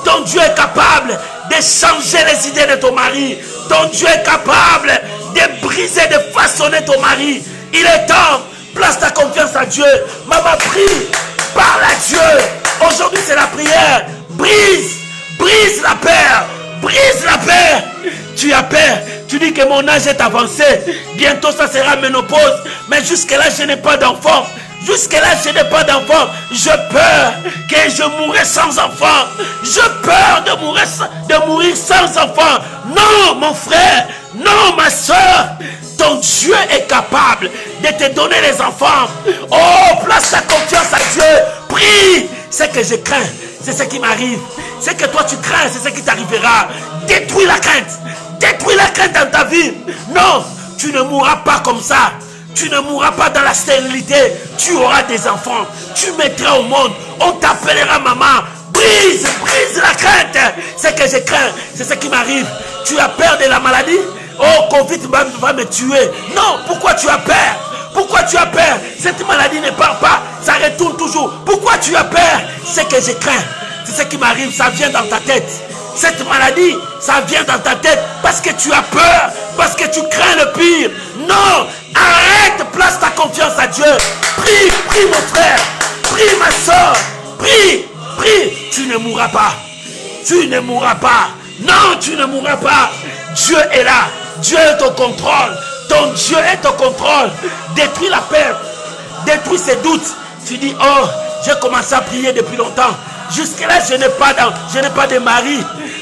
Ton Dieu est capable de changer les idées de ton mari. Ton Dieu est capable de briser, de façonner ton mari. Il est temps. Place ta confiance à Dieu. Maman, prie. Parle à Dieu. Aujourd'hui, c'est la prière. Brise la peur. Brise la peur. Tu as peur. Tu dis que mon âge est avancé. Bientôt, ça sera ménopause. Mais jusque-là, je n'ai pas d'enfant. Jusque-là, je n'ai pas d'enfant. Je peur que je mourrai sans enfant. Je peur de mourir sans enfant. Non, mon frère. Non, ma soeur. Ton Dieu est capable de te donner les enfants. Oh, place ta confiance à Dieu. Prie. Ce que je crains, c'est ce qui m'arrive. Ce que toi tu crains, c'est ce qui t'arrivera. Détruis la crainte. Détruis la crainte dans ta vie. Non, tu ne mourras pas comme ça. Tu ne mourras pas dans la stérilité. Tu auras des enfants. Tu mettras au monde. On t'appellera maman. Brise la crainte. Ce que je crains, c'est ce qui m'arrive. Tu as peur de la maladie? Oh, Covid va me tuer. Non, pourquoi tu as peur? Pourquoi tu as peur? Cette maladie ne part pas, ça retourne toujours. Pourquoi tu as peur? Ce que je crains, c'est ce qui m'arrive, ça vient dans ta tête. Cette maladie, ça vient dans ta tête parce que tu as peur, parce que tu crains le pire. Non, arrête, place ta confiance à Dieu. Prie mon frère, prie ma soeur, prie. Tu ne mourras pas. Tu ne mourras pas. Non, tu ne mourras pas. Dieu est là. Dieu est au contrôle. Ton Dieu est au contrôle. Détruis la peur. Détruis ses doutes. Tu dis, oh, j'ai commencé à prier depuis longtemps. Jusque-là, je n'ai pas de mari.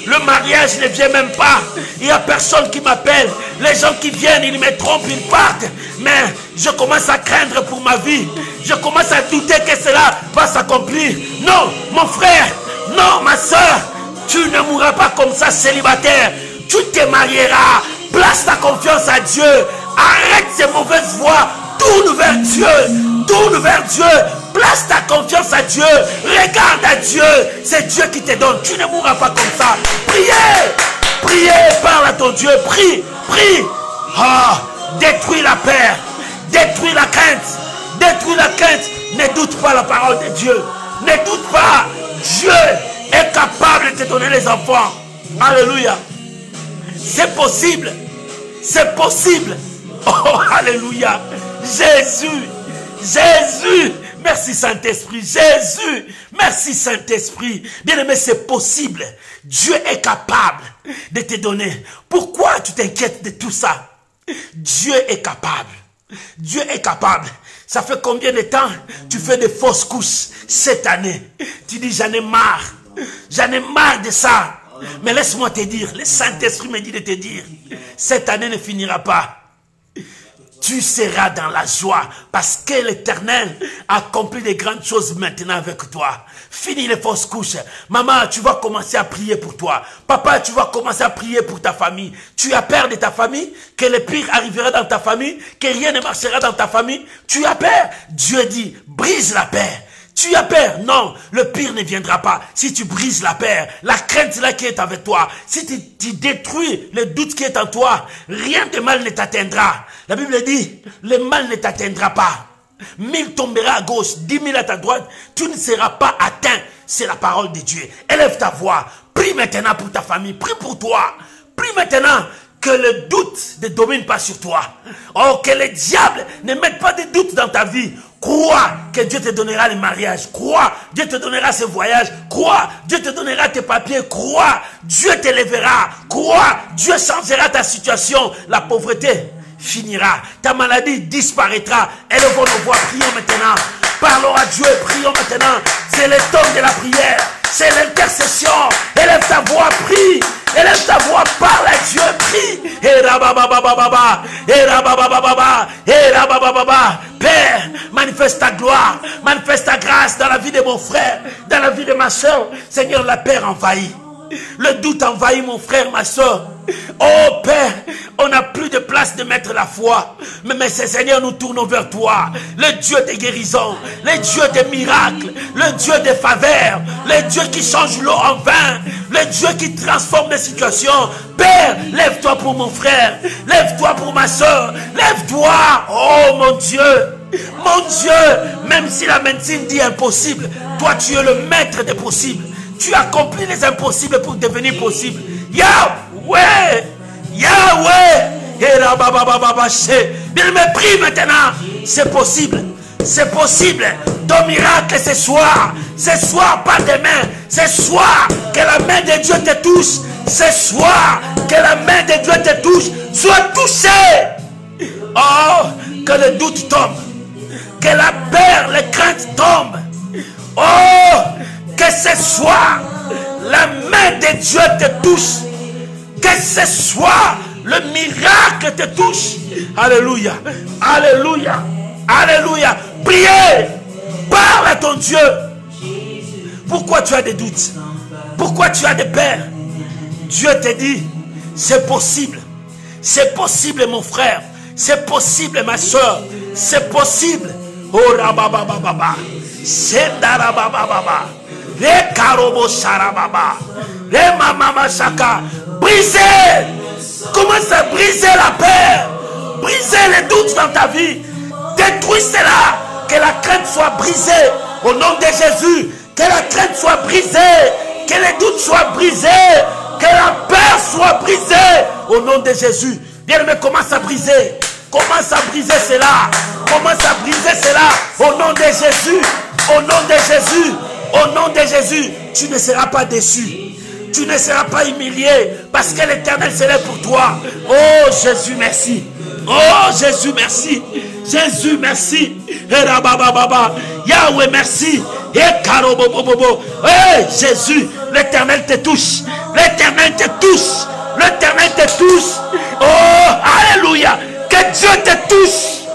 Le mariage ne vient même pas. Il n'y a personne qui m'appelle. Les gens qui viennent, ils me trompent, ils partent. Mais je commence à craindre pour ma vie. Je commence à douter que cela va s'accomplir. Non, mon frère. Non, ma soeur. Tu ne mourras pas comme ça, célibataire. Tu te marieras. Place ta confiance à Dieu. Arrête ces mauvaises voies. Tourne vers Dieu. Tourne vers Dieu. Place ta confiance à Dieu. Regarde à Dieu. C'est Dieu qui te donne. Tu ne mourras pas comme ça. Priez. Parle à ton Dieu. Prie. Détruis la peur. Détruis la crainte. Détruis la crainte. Ne doute pas la parole de Dieu. Ne doute pas. Dieu est capable de te donner les enfants. Alléluia. C'est possible. C'est possible. Oh, alléluia. Jésus. Merci Saint-Esprit. Jésus. Merci Saint-Esprit. Bien-aimé, c'est possible. Dieu est capable de te donner. Pourquoi tu t'inquiètes de tout ça? Dieu est capable. Dieu est capable. Ça fait combien de temps tu fais des fausses couches cette année? Tu dis, j'en ai marre. J'en ai marre de ça. Mais laisse-moi te dire, le Saint-Esprit me dit de te dire, cette année ne finira pas. Tu seras dans la joie parce que l'Éternel accomplit de grandes choses maintenant avec toi. Finis les fausses couches. Maman, tu vas commencer à prier pour toi. Papa, tu vas commencer à prier pour ta famille. Tu as peur de ta famille, que le pire arrivera dans ta famille, que rien ne marchera dans ta famille. Tu as peur. Dieu dit, brise la paix. Tu as peur? Non, le pire ne viendra pas. Si tu brises la peur, la crainte là qui est avec toi, si tu détruis le doute qui est en toi, rien de mal ne t'atteindra. La Bible dit, le mal ne t'atteindra pas. 1000 tombera à gauche, 10 000 à ta droite, tu ne seras pas atteint. C'est la parole de Dieu. Élève ta voix. Prie maintenant pour ta famille. Prie pour toi. Prie maintenant que le doute ne domine pas sur toi. Oh, que le diable ne mette pas de doute dans ta vie. Crois que Dieu te donnera le mariage. Crois, Dieu te donnera ce voyage. Crois, Dieu te donnera tes papiers. Crois, Dieu t'élèvera. Crois, Dieu changera ta situation. La pauvreté finira. Ta maladie disparaîtra. Élevons nos voix, prions maintenant. Parlons à Dieu, prions maintenant. C'est le temps de la prière. C'est l'intercession. Élève ta voix, prie. Élève ta voix, parle à Dieu, prie. Père, manifeste ta gloire, manifeste ta grâce dans la vie de mon frère, dans la vie de ma soeur. Seigneur, la peur envahit. Le doute envahit mon frère, ma soeur. Oh Père, on n'a plus de place de mettre la foi. Mais Seigneur, nous tournons vers toi. Le Dieu des guérisons, le Dieu des miracles, le Dieu des faveurs, le Dieu qui change l'eau en vin, le Dieu qui transforme les situations. Père, lève-toi pour mon frère, lève-toi pour ma soeur, lève-toi. Oh mon Dieu, même si la médecine dit impossible, toi tu es le maître des possibles. Tu accomplis les impossibles pour devenir possible. Yahweh, bien me prie maintenant. C'est possible. C'est possible. Ton miracle ce soir, pas demain. Ce soir, que la main de Dieu te touche. Ce soir, que la main de Dieu te touche. Sois touché. Oh, que le doute tombe. Que la peur, les craintes tombent. Oh, que ce soir, la main de Dieu te touche. Que ce soir, le miracle te touche. Alléluia. Alléluia. Alléluia. Priez. Parle à ton Dieu. Pourquoi tu as des doutes? Pourquoi tu as des peurs? Dieu te dit, c'est possible. C'est possible, mon frère. C'est possible, ma soeur. C'est possible. Oh, rababababa. Sendarabababa. Re karobo sharababa. Re mamama shaka. Brisez. Commence à briser la peur. Briser les doutes dans ta vie. Détruis cela. Que la crainte soit brisée. Au nom de Jésus. Que la crainte soit brisée. Que les doutes soient brisés. Que la peur soit brisée. Au nom de Jésus. Bien-aimé, commence à briser. Commence à briser cela. Commence à briser cela. Au nom de Jésus. Au nom de Jésus. Au nom de Jésus. Tu ne seras pas déçu. Tu ne seras pas humilié. Parce que l'Éternel serait pour toi. Oh Jésus, merci. Oh Jésus, merci. Jésus, merci. Yahweh, merci. Hey, Jésus, l'Éternel te touche. L'Éternel te touche. L'Éternel te touche. Oh, alléluia. Que Dieu te touche.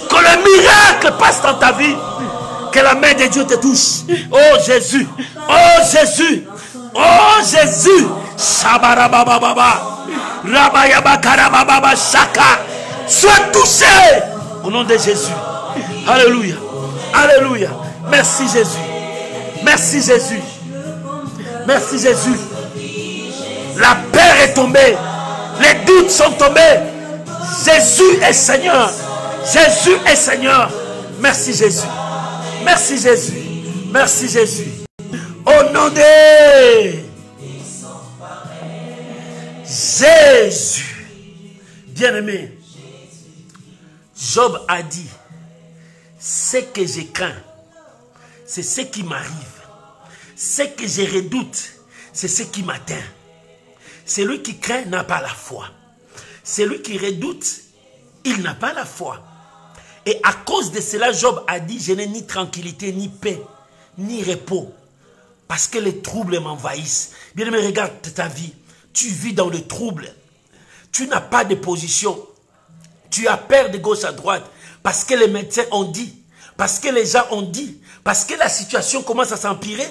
Que le miracle passe dans ta vie. Que la main de Dieu te touche. Oh Jésus. Oh Jésus. Oh Jésus. Shabarabababa. Rabayabakarababa shaka. Sois touché. Au nom de Jésus. Alléluia. Alléluia. Merci Jésus. Merci Jésus. Merci Jésus. La peur est tombée. Les doutes sont tombés. Jésus est Seigneur. Jésus est Seigneur. Merci Jésus. Merci Jésus. Merci Jésus. Au nom de Jésus. Bien-aimé, Job a dit, ce que je crains, c'est ce qui m'arrive. Ce que je redoute, c'est ce qui m'atteint. Celui qui craint n'a pas la foi. Celui qui redoute, il n'a pas la foi. Et à cause de cela, Job a dit, je n'ai ni tranquillité, ni paix, ni repos. Parce que les troubles m'envahissent. Bien-aimé, regarde ta vie. Tu vis dans le trouble. Tu n'as pas de position. Tu as peur de gauche à droite. Parce que les médecins ont dit. Parce que les gens ont dit. Parce que la situation commence à s'empirer.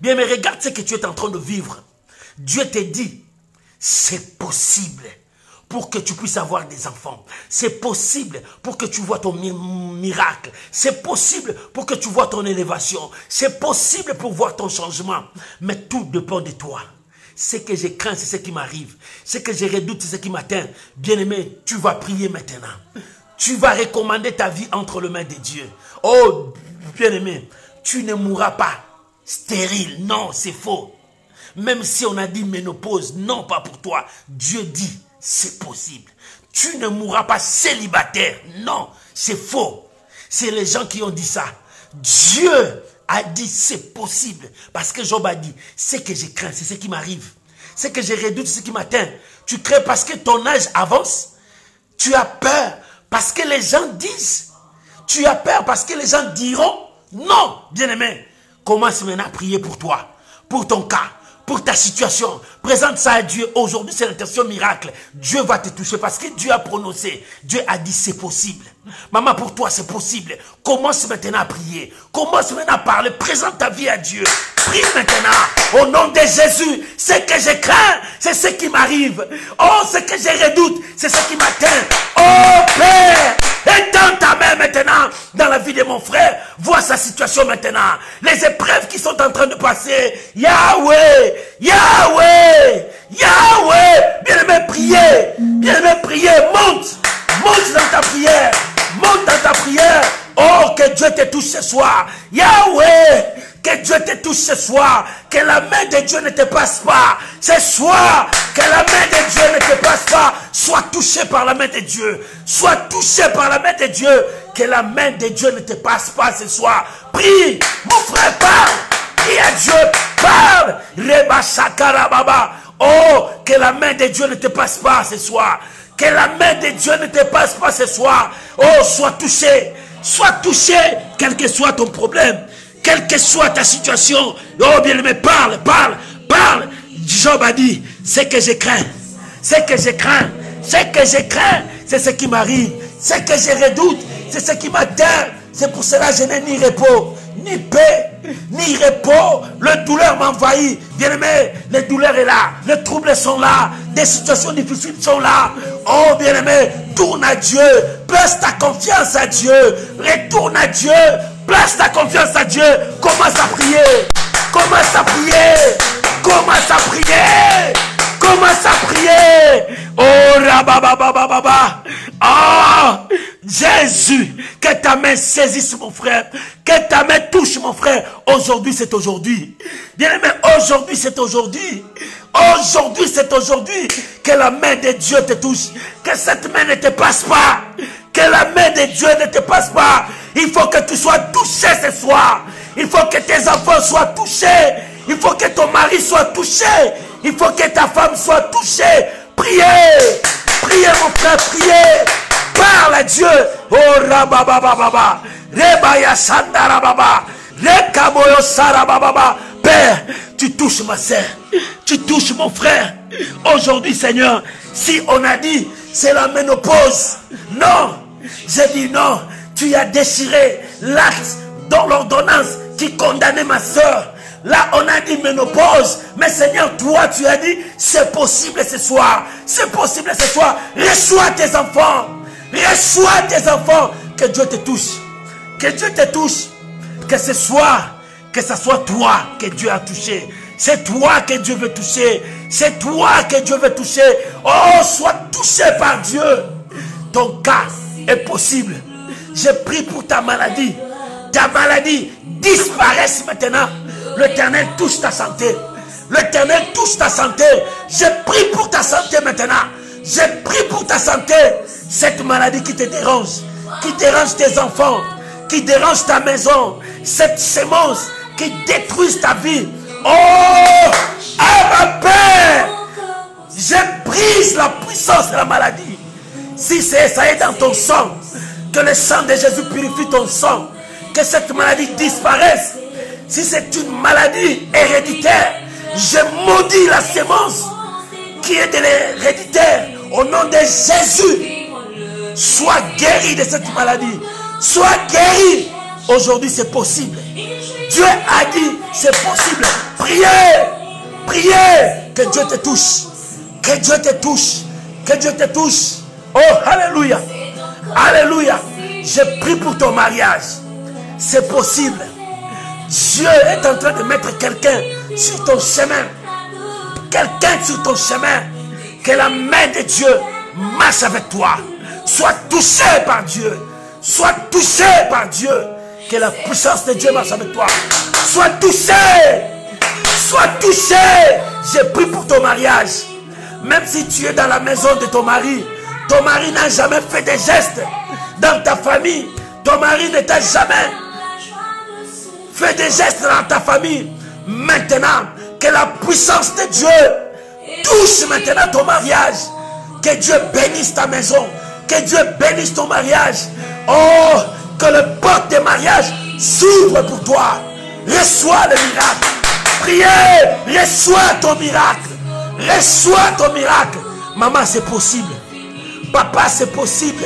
Bien, mais regarde ce que tu es en train de vivre. Dieu te dit, c'est possible pour que tu puisses avoir des enfants. C'est possible pour que tu vois ton miracle. C'est possible pour que tu vois ton élévation. C'est possible pour voir ton changement. Mais tout dépend de toi. Ce que je crains, c'est ce qui m'arrive. Ce que je redoute, c'est ce qui m'atteint. Bien-aimé, tu vas prier maintenant. Tu vas recommander ta vie entre les mains de Dieu. Oh, bien-aimé, tu ne mourras pas stérile. Non, c'est faux. Même si on a dit ménopause, non, pas pour toi. Dieu dit, c'est possible. Tu ne mourras pas célibataire. Non, c'est faux. C'est les gens qui ont dit ça. Dieu a dit, c'est possible. Parce que Job a dit, ce que je crains, c'est ce qui m'arrive. Ce que je redoute, c'est ce qui m'atteint. Tu crains parce que ton âge avance. Tu as peur parce que les gens disent. Tu as peur parce que les gens diront. Non, bien-aimé. Commence maintenant à prier pour toi, pour ton cas, pour ta situation. Présente ça à Dieu. Aujourd'hui, c'est l'intention miracle. Dieu va te toucher parce que Dieu a prononcé. Dieu a dit, c'est possible. Maman, pour toi, c'est possible. Commence maintenant à prier. Commence maintenant à parler. Présente ta vie à Dieu. Prie maintenant. Au nom de Jésus. Ce que je crains, c'est ce qui m'arrive. Oh, ce que je redoute, c'est ce qui m'atteint. Oh, Père, étends ta main maintenant dans la vie de mon frère. Vois sa situation maintenant. Les épreuves qui sont en train de passer. Yahweh, Yahweh, Yahweh. Bien-aimé, priez. Bien-aimé, priez. Monte. Monte dans ta prière. Monte dans ta prière. Oh, que Dieu te touche ce soir. Yahweh, que Dieu te touche ce soir. Que la main de Dieu ne te passe pas. Ce soir, que la main de Dieu ne te passe pas. Sois touché par la main de Dieu. Sois touché par la main de Dieu. Que la main de Dieu ne te passe pas ce soir. Prie, mon frère, parle. Prie à Dieu, parle. Reba Shakara Baba. Oh, que la main de Dieu ne te passe pas ce soir. Que la main de Dieu ne te passe pas ce soir. Oh, sois touché. Sois touché, quel que soit ton problème. Quelle que soit ta situation. Oh, bien-aimé, parle, parle, parle. Job a dit, ce que je crains, ce que je crains, ce que je crains, c'est ce qui m'arrive. Ce que je redoute, c'est ce qui m'atteint. C'est pour cela que je n'ai ni repos, ni paix, ni repos. Le douleur m'envahit. Bien-aimé, les douleurs sont là, les troubles sont là, des situations difficiles sont là. Oh bien-aimé, tourne à Dieu, place ta confiance à Dieu, retourne à Dieu, place ta confiance à Dieu. Commence à prier, commence à prier, commence à prier, commence à prier. Oh rabababababa. Oh Jésus, que ta main saisisse mon frère, que ta main touche mon frère. Aujourd'hui c'est aujourd'hui. Bien-aimé, aujourd'hui c'est aujourd'hui. Aujourd'hui c'est aujourd'hui. Que la main de Dieu te touche. Que cette main ne te passe pas. Que la main de Dieu ne te passe pas. Il faut que tu sois touché ce soir. Il faut que tes enfants soient touchés. Il faut que ton mari soit touché. Il faut que ta femme soit touchée. Priez. Priez mon frère, priez. Parle à Dieu. Oh rababababa. Rebaya sandarababa. Rekaboyo sarababa. Père, tu touches ma sœur. Tu touches mon frère. Aujourd'hui, Seigneur, si on a dit c'est la ménopause. Non. J'ai dit non. Tu as déchiré l'acte dans l'ordonnance qui condamnait ma sœur. Là, on a dit ménopause. Mais Seigneur, toi, tu as dit, c'est possible ce soir. C'est possible ce soir. Reçois tes enfants. Reçois tes enfants. Que Dieu te touche. Que Dieu te touche. Que ce soir, que ce soit toi que Dieu a touché. C'est toi que Dieu veut toucher. C'est toi que Dieu veut toucher. Oh, sois touché par Dieu. Ton cas est possible. Je prie pour ta maladie. Ta maladie disparaisse maintenant. L'Éternel touche ta santé. L'Éternel touche ta santé. Je prie pour ta santé maintenant. Je prie pour ta santé. Cette maladie qui te dérange tes enfants, qui dérange ta maison, cette sémence qui détruit ta vie. Oh, à ma Père, je brise la puissance de la maladie. Si ça est dans ton sang, que le sang de Jésus purifie ton sang, que cette maladie disparaisse. Si c'est une maladie héréditaire, je maudis la sémence qui est de l'héréditaire. Au nom de Jésus, sois guéri de cette maladie. Sois guéri. Aujourd'hui, c'est possible. Dieu a dit, c'est possible. Priez. Priez. Que Dieu te touche. Que Dieu te touche. Que Dieu te touche. Oh, alléluia. Alléluia. Je prie pour ton mariage. C'est possible. Dieu est en train de mettre quelqu'un sur ton chemin. Quelqu'un sur ton chemin. Que la main de Dieu marche avec toi. Sois touché par Dieu. Sois touché par Dieu. Que la puissance de Dieu marche avec toi. Sois touché. Sois touché. Je prie pour ton mariage. Même si tu es dans la maison de ton mari n'a jamais fait des gestes dans ta famille. Ton mari ne t'a jamais fait des gestes dans ta famille. Maintenant, que la puissance de Dieu touche maintenant ton mariage. Que Dieu bénisse ta maison. Que Dieu bénisse ton mariage. Oh, que le porte de mariage s'ouvre pour toi. Reçois le miracle. Priez, reçois ton miracle. Reçois ton miracle. Maman, c'est possible. Papa, c'est possible.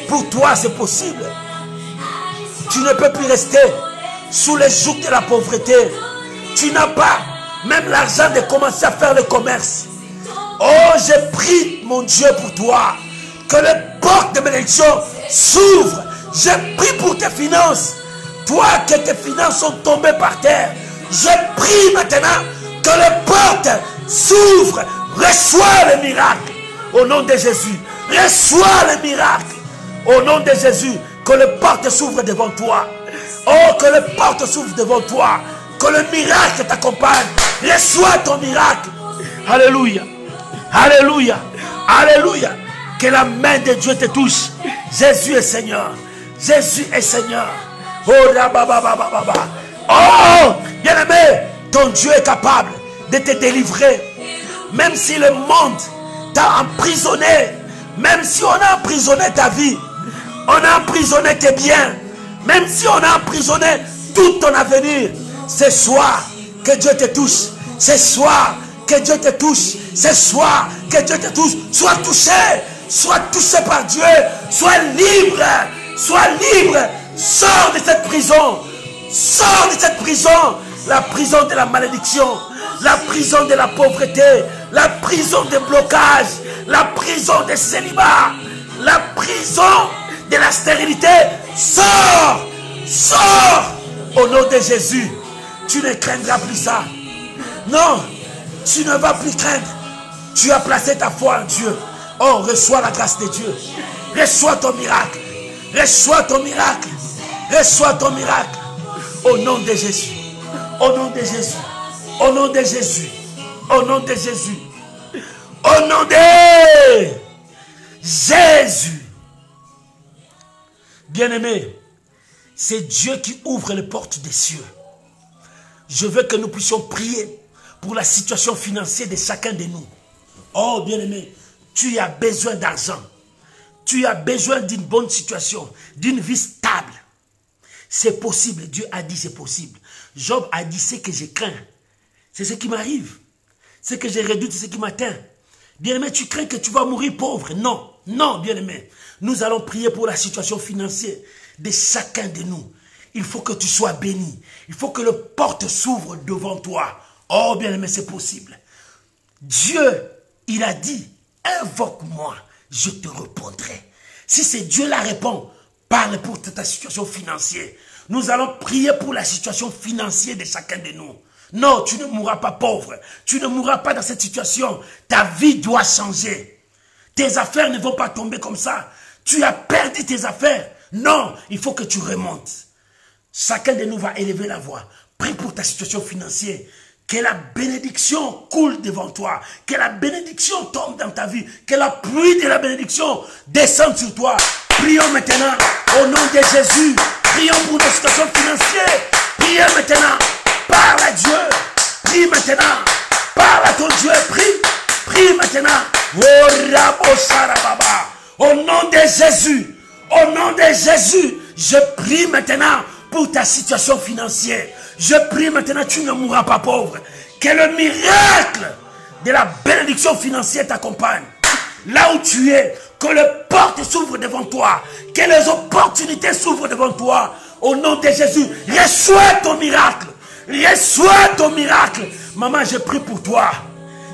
Pour toi, c'est possible. Tu ne peux plus rester sous les jougs de la pauvreté. Tu n'as pas même l'argent de commencer à faire le commerce. Oh, je prie, mon Dieu, pour toi. Que les portes de bénédiction s'ouvrent. Je prie pour tes finances. Toi, que tes finances sont tombées par terre. Je prie maintenant que les portes s'ouvrent. Reçois le miracle. Au nom de Jésus. Reçois le miracle. Au nom de Jésus. Que les portes s'ouvrent devant toi. Oh, que les portes s'ouvrent devant toi. Que le miracle t'accompagne. Reçois ton miracle. Alléluia. Alléluia. Alléluia. Que la main de Dieu te touche. Jésus est Seigneur. Jésus est Seigneur. Oh, rabababababa. Oh, bien-aimé, ton Dieu est capable de te délivrer. Même si le monde t'a emprisonné. Même si on a emprisonné ta vie. On a emprisonné tes biens. Même si on a emprisonné tout ton avenir. Ce soir, que Dieu te touche. Ce soir, que Dieu te touche. Ce soir, que Dieu te touche. Sois touché. Sois touché par Dieu. Sois libre. Sois libre. Sors de cette prison. Sors de cette prison. La prison de la malédiction. La prison de la pauvreté. La prison des blocages. La prison des célibats. La prison de la stérilité. Sors. Sors. Au nom de Jésus. Tu ne craindras plus ça. Non. Tu ne vas plus craindre. Tu as placé ta foi en Dieu. Oh, reçois la grâce de Dieu. Reçois ton miracle. Reçois ton miracle. Reçois ton miracle. Au nom de Jésus. Au nom de Jésus. Au nom de Jésus. Au nom de Jésus. Au nom de Jésus. Bien-aimé, c'est Dieu qui ouvre les portes des cieux. Je veux que nous puissions prier pour la situation financière de chacun de nous. Oh, bien-aimé, tu as besoin d'argent. Tu as besoin d'une bonne situation, d'une vie stable. C'est possible. Dieu a dit c'est possible. Job a dit ce que je crains. C'est ce qui m'arrive. Ce que je redoute, c'est ce qui m'atteint. Bien-aimé, tu crains que tu vas mourir pauvre. Non, non, bien-aimé. Nous allons prier pour la situation financière de chacun de nous. Il faut que tu sois béni. Il faut que les portes s'ouvrent devant toi. Oh, bien-aimé, c'est possible. Dieu, il a dit, invoque-moi, je te répondrai. Si c'est Dieu la répond, parle pour ta situation financière. Nous allons prier pour la situation financière de chacun de nous. Non, tu ne mourras pas pauvre. Tu ne mourras pas dans cette situation. Ta vie doit changer. Tes affaires ne vont pas tomber comme ça. Tu as perdu tes affaires. Non, il faut que tu remontes. Chacun de nous va élever la voix. Prie pour ta situation financière. Que la bénédiction coule devant toi. Que la bénédiction tombe dans ta vie. Que la pluie de la bénédiction descende sur toi. Prions maintenant au nom de Jésus. Prions pour nos situations financières. Prions maintenant. Parle à Dieu. Prie maintenant. Parle à ton Dieu. Prie. Prie maintenant. Au nom de Jésus. Au nom de Jésus. Je prie maintenant pour ta situation financière. Je prie maintenant, tu ne mourras pas pauvre. Que le miracle de la bénédiction financière t'accompagne. Là où tu es, que les portes s'ouvrent devant toi. Que les opportunités s'ouvrent devant toi. Au nom de Jésus, reçois ton miracle. Reçois ton miracle. Maman, je prie pour toi.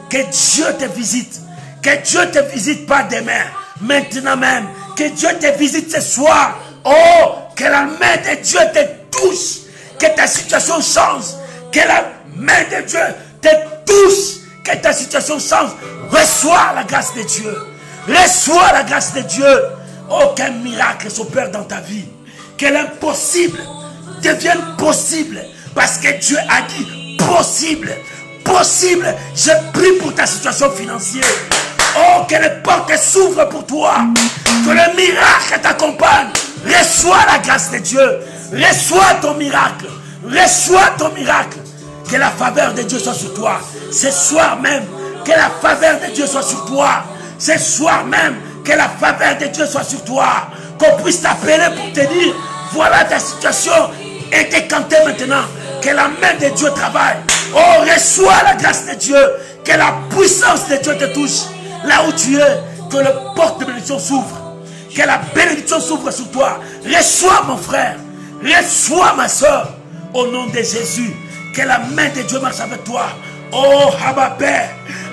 Que Dieu te visite. Que Dieu te visite pas demain. Maintenant même. Que Dieu te visite ce soir. Oh, que la main de Dieu te touche. Que ta situation change. Que la main de Dieu te touche. Que ta situation change. Reçois la grâce de Dieu. Reçois la grâce de Dieu. Aucun miracle s'opère dans ta vie. Que l'impossible devienne possible. Parce que Dieu a dit possible. Possible. Je prie pour ta situation financière. Oh, que les portes s'ouvrent pour toi. Que le miracle t'accompagne. Reçois la grâce de Dieu. Reçois ton miracle. Reçois ton miracle. Que la faveur de Dieu soit sur toi. Ce soir même, que la faveur de Dieu soit sur toi. Ce soir même, que la faveur de Dieu soit sur toi. Qu'on puisse t'appeler pour te dire, voilà ta situation est décantée maintenant. Que la main de Dieu travaille. Oh, reçois la grâce de Dieu. Que la puissance de Dieu te touche. Là où tu es, que la porte de bénédiction s'ouvre. Que la bénédiction s'ouvre sur toi. Reçois mon frère. Reçois ma soeur. Au nom de Jésus. Que la main de Dieu marche avec toi. Oh, Abba Père.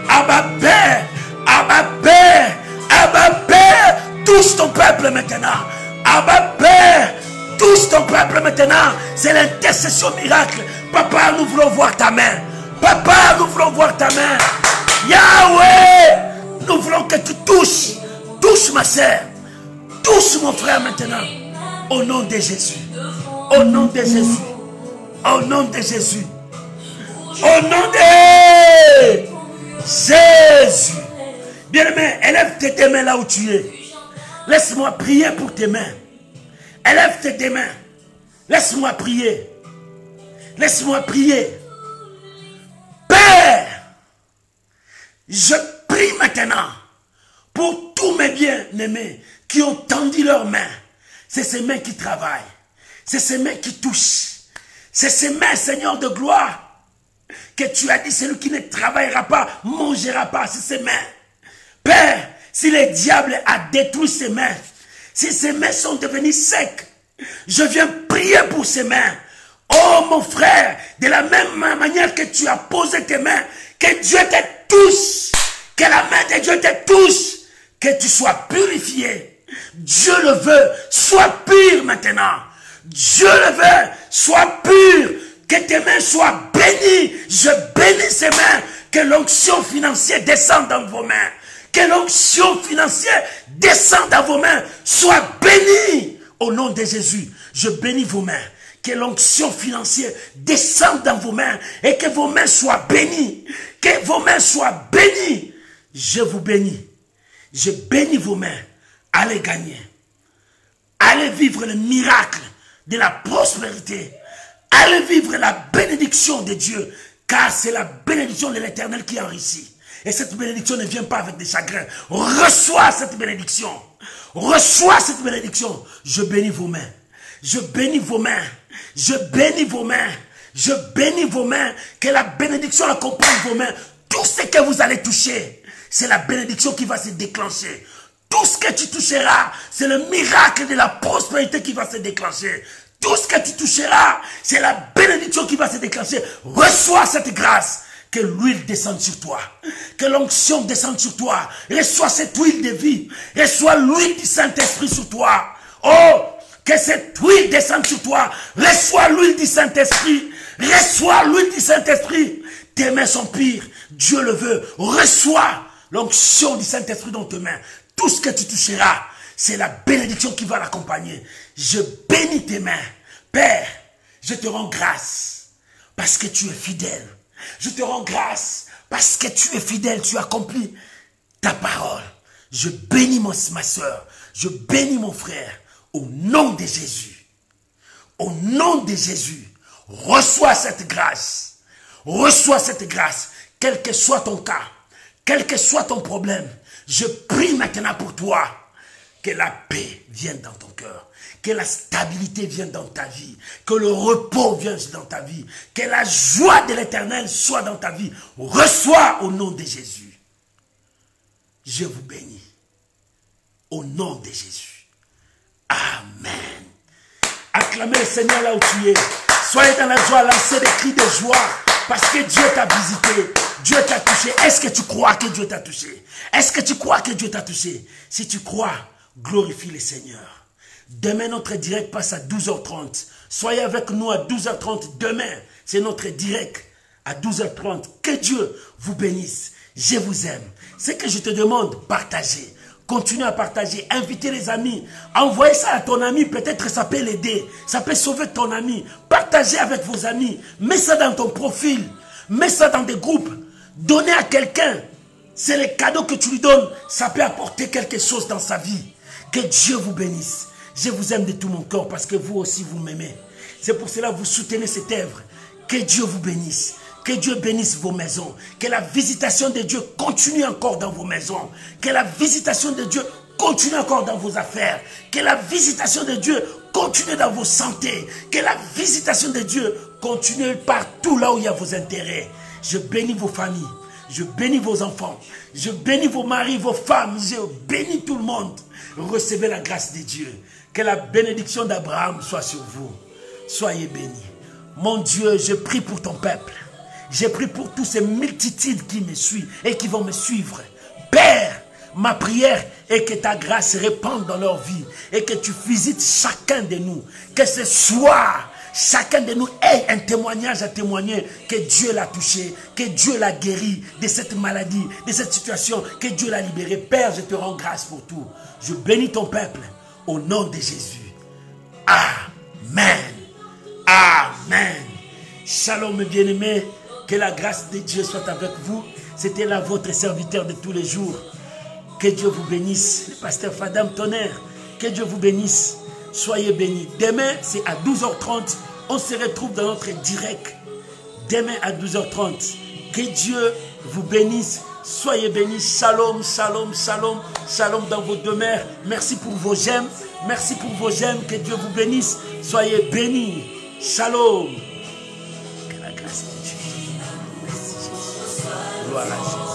Abba Père. Abba Père. Abba Père. Touche ton peuple maintenant. Abba Père. Touche ton peuple maintenant. C'est l'intercession miracle. Papa, nous voulons voir ta main. Papa, nous voulons voir ta main. Yahweh. Nous voulons que tu touches. Touche ma sœur. Touche mon frère maintenant. Au nom de Jésus. Au nom de Jésus. Au nom de Jésus. Au nom de Jésus. Bien-aimé, élève tes mains là où tu es. Laisse-moi prier pour tes mains. Élève tes mains. Laisse-moi prier. Laisse-moi prier. Père, je prie maintenant pour tous mes bien-aimés qui ont tendu leurs mains. C'est ces mains qui travaillent. C'est ces mains qui touchent. C'est ces mains, Seigneur de gloire, que tu as dit, celui qui ne travaillera pas, mangera pas. C'est ces mains. Père, si le diable a détruit ses mains, si ses mains sont devenues secs, je viens prier pour ces mains. Oh mon frère, de la même manière que tu as posé tes mains, que Dieu te touche, que la main de Dieu te touche, que tu sois purifié. Dieu le veut, sois pur maintenant. Dieu le veut, sois pur, que tes mains soient bénies. Je bénis ces mains, que l'onction financière descende dans vos mains. Que l'onction financière descende dans vos mains, soit bénie au nom de Jésus. Je bénis vos mains. Que l'onction financière descende dans vos mains et que vos mains soient bénies. Que vos mains soient bénies. Je vous bénis. Je bénis vos mains. Allez gagner. Allez vivre le miracle de la prospérité. Allez vivre la bénédiction de Dieu. Car c'est la bénédiction de l'Éternel qui enrichit. Et cette bénédiction ne vient pas avec des chagrins. Reçois cette bénédiction. Reçois cette bénédiction. Je bénis vos mains. Je bénis vos mains. Je bénis vos mains. Je bénis vos mains. Que la bénédiction accompagne vos mains. Tout ce que vous allez toucher, c'est la bénédiction qui va se déclencher. Tout ce que tu toucheras, c'est le miracle de la prospérité qui va se déclencher. Tout ce que tu toucheras, c'est la bénédiction qui va se déclencher. Reçois cette grâce. Que l'huile descende sur toi. Que l'onction descende sur toi. Reçois cette huile de vie. Reçois l'huile du Saint-Esprit sur toi. Oh, que cette huile descende sur toi. Reçois l'huile du Saint-Esprit. Reçois l'huile du Saint-Esprit. Tes mains sont pires. Dieu le veut. Reçois l'onction du Saint-Esprit dans tes mains. Tout ce que tu toucheras, c'est la bénédiction qui va l'accompagner. Je bénis tes mains. Père, je te rends grâce parce que tu es fidèle. Je te rends grâce parce que tu es fidèle, tu accomplis ta parole. Je bénis ma soeur, je bénis mon frère au nom de Jésus. Au nom de Jésus, reçois cette grâce. Reçois cette grâce, quel que soit ton cas, quel que soit ton problème. Je prie maintenant pour toi que la paix vienne dans ton cœur. Que la stabilité vienne dans ta vie. Que le repos vienne dans ta vie. Que la joie de l'Éternel soit dans ta vie. Reçois au nom de Jésus. Je vous bénis. Au nom de Jésus. Amen. Acclamez le Seigneur là où tu es. Soyez dans la joie, lancez des cris de joie. Parce que Dieu t'a visité. Dieu t'a touché. Est-ce que tu crois que Dieu t'a touché? Est-ce que tu crois que Dieu t'a touché? Si tu crois, glorifie le Seigneur. Demain, notre direct passe à 12h30. Soyez avec nous à 12h30. Demain, c'est notre direct à 12h30. Que Dieu vous bénisse. Je vous aime. Ce que je te demande, partagez. Continue à partager. Invitez les amis. Envoyez ça à ton ami. Peut-être ça peut l'aider. Ça peut sauver ton ami. Partagez avec vos amis. Mets ça dans ton profil. Mets ça dans des groupes. Donnez à quelqu'un. C'est le cadeau que tu lui donnes. Ça peut apporter quelque chose dans sa vie. Que Dieu vous bénisse. Je vous aime de tout mon cœur parce que vous aussi vous m'aimez. C'est pour cela que vous soutenez cette œuvre. Que Dieu vous bénisse. Que Dieu bénisse vos maisons. Que la visitation de Dieu continue encore dans vos maisons. Que la visitation de Dieu continue encore dans vos affaires. Que la visitation de Dieu continue dans vos santé. Que la visitation de Dieu continue partout là où il y a vos intérêts. Je bénis vos familles. Je bénis vos enfants. Je bénis vos maris, vos femmes. Je bénis tout le monde. Recevez la grâce de Dieu. Que la bénédiction d'Abraham soit sur vous. Soyez bénis. Mon Dieu, je prie pour ton peuple. Je prie pour tous ces multitudes qui me suivent et qui vont me suivre. Père, ma prière est que ta grâce se répande dans leur vie et que tu visites chacun de nous. Que ce soir, chacun de nous ait un témoignage à témoigner que Dieu l'a touché, que Dieu l'a guéri de cette maladie, de cette situation, que Dieu l'a libéré. Père, je te rends grâce pour tout. Je bénis ton peuple au nom de Jésus. Amen. Amen. Shalom mes bien-aimés. Que la grâce de Dieu soit avec vous. C'était là votre serviteur de tous les jours. Que Dieu vous bénisse. Le pasteur Fadam Tonnerre. Que Dieu vous bénisse. Soyez bénis. Demain, c'est à 12h30. On se retrouve dans notre direct. Demain à 12h30. Que Dieu vous bénisse. Soyez bénis. Shalom, shalom, shalom. Shalom dans vos demeures. Merci pour vos j'aime. Merci pour vos j'aime. Que Dieu vous bénisse. Soyez bénis. Shalom. Que la grâce de Dieu. Merci Jésus. Gloire à Jésus.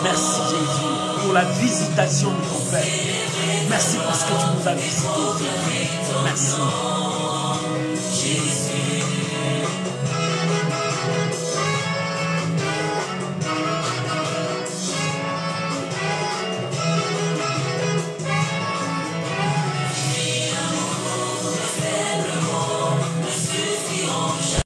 Merci Jésus pour la visitation de ton Père. Merci parce que tu nous as visités. Merci. Jésus.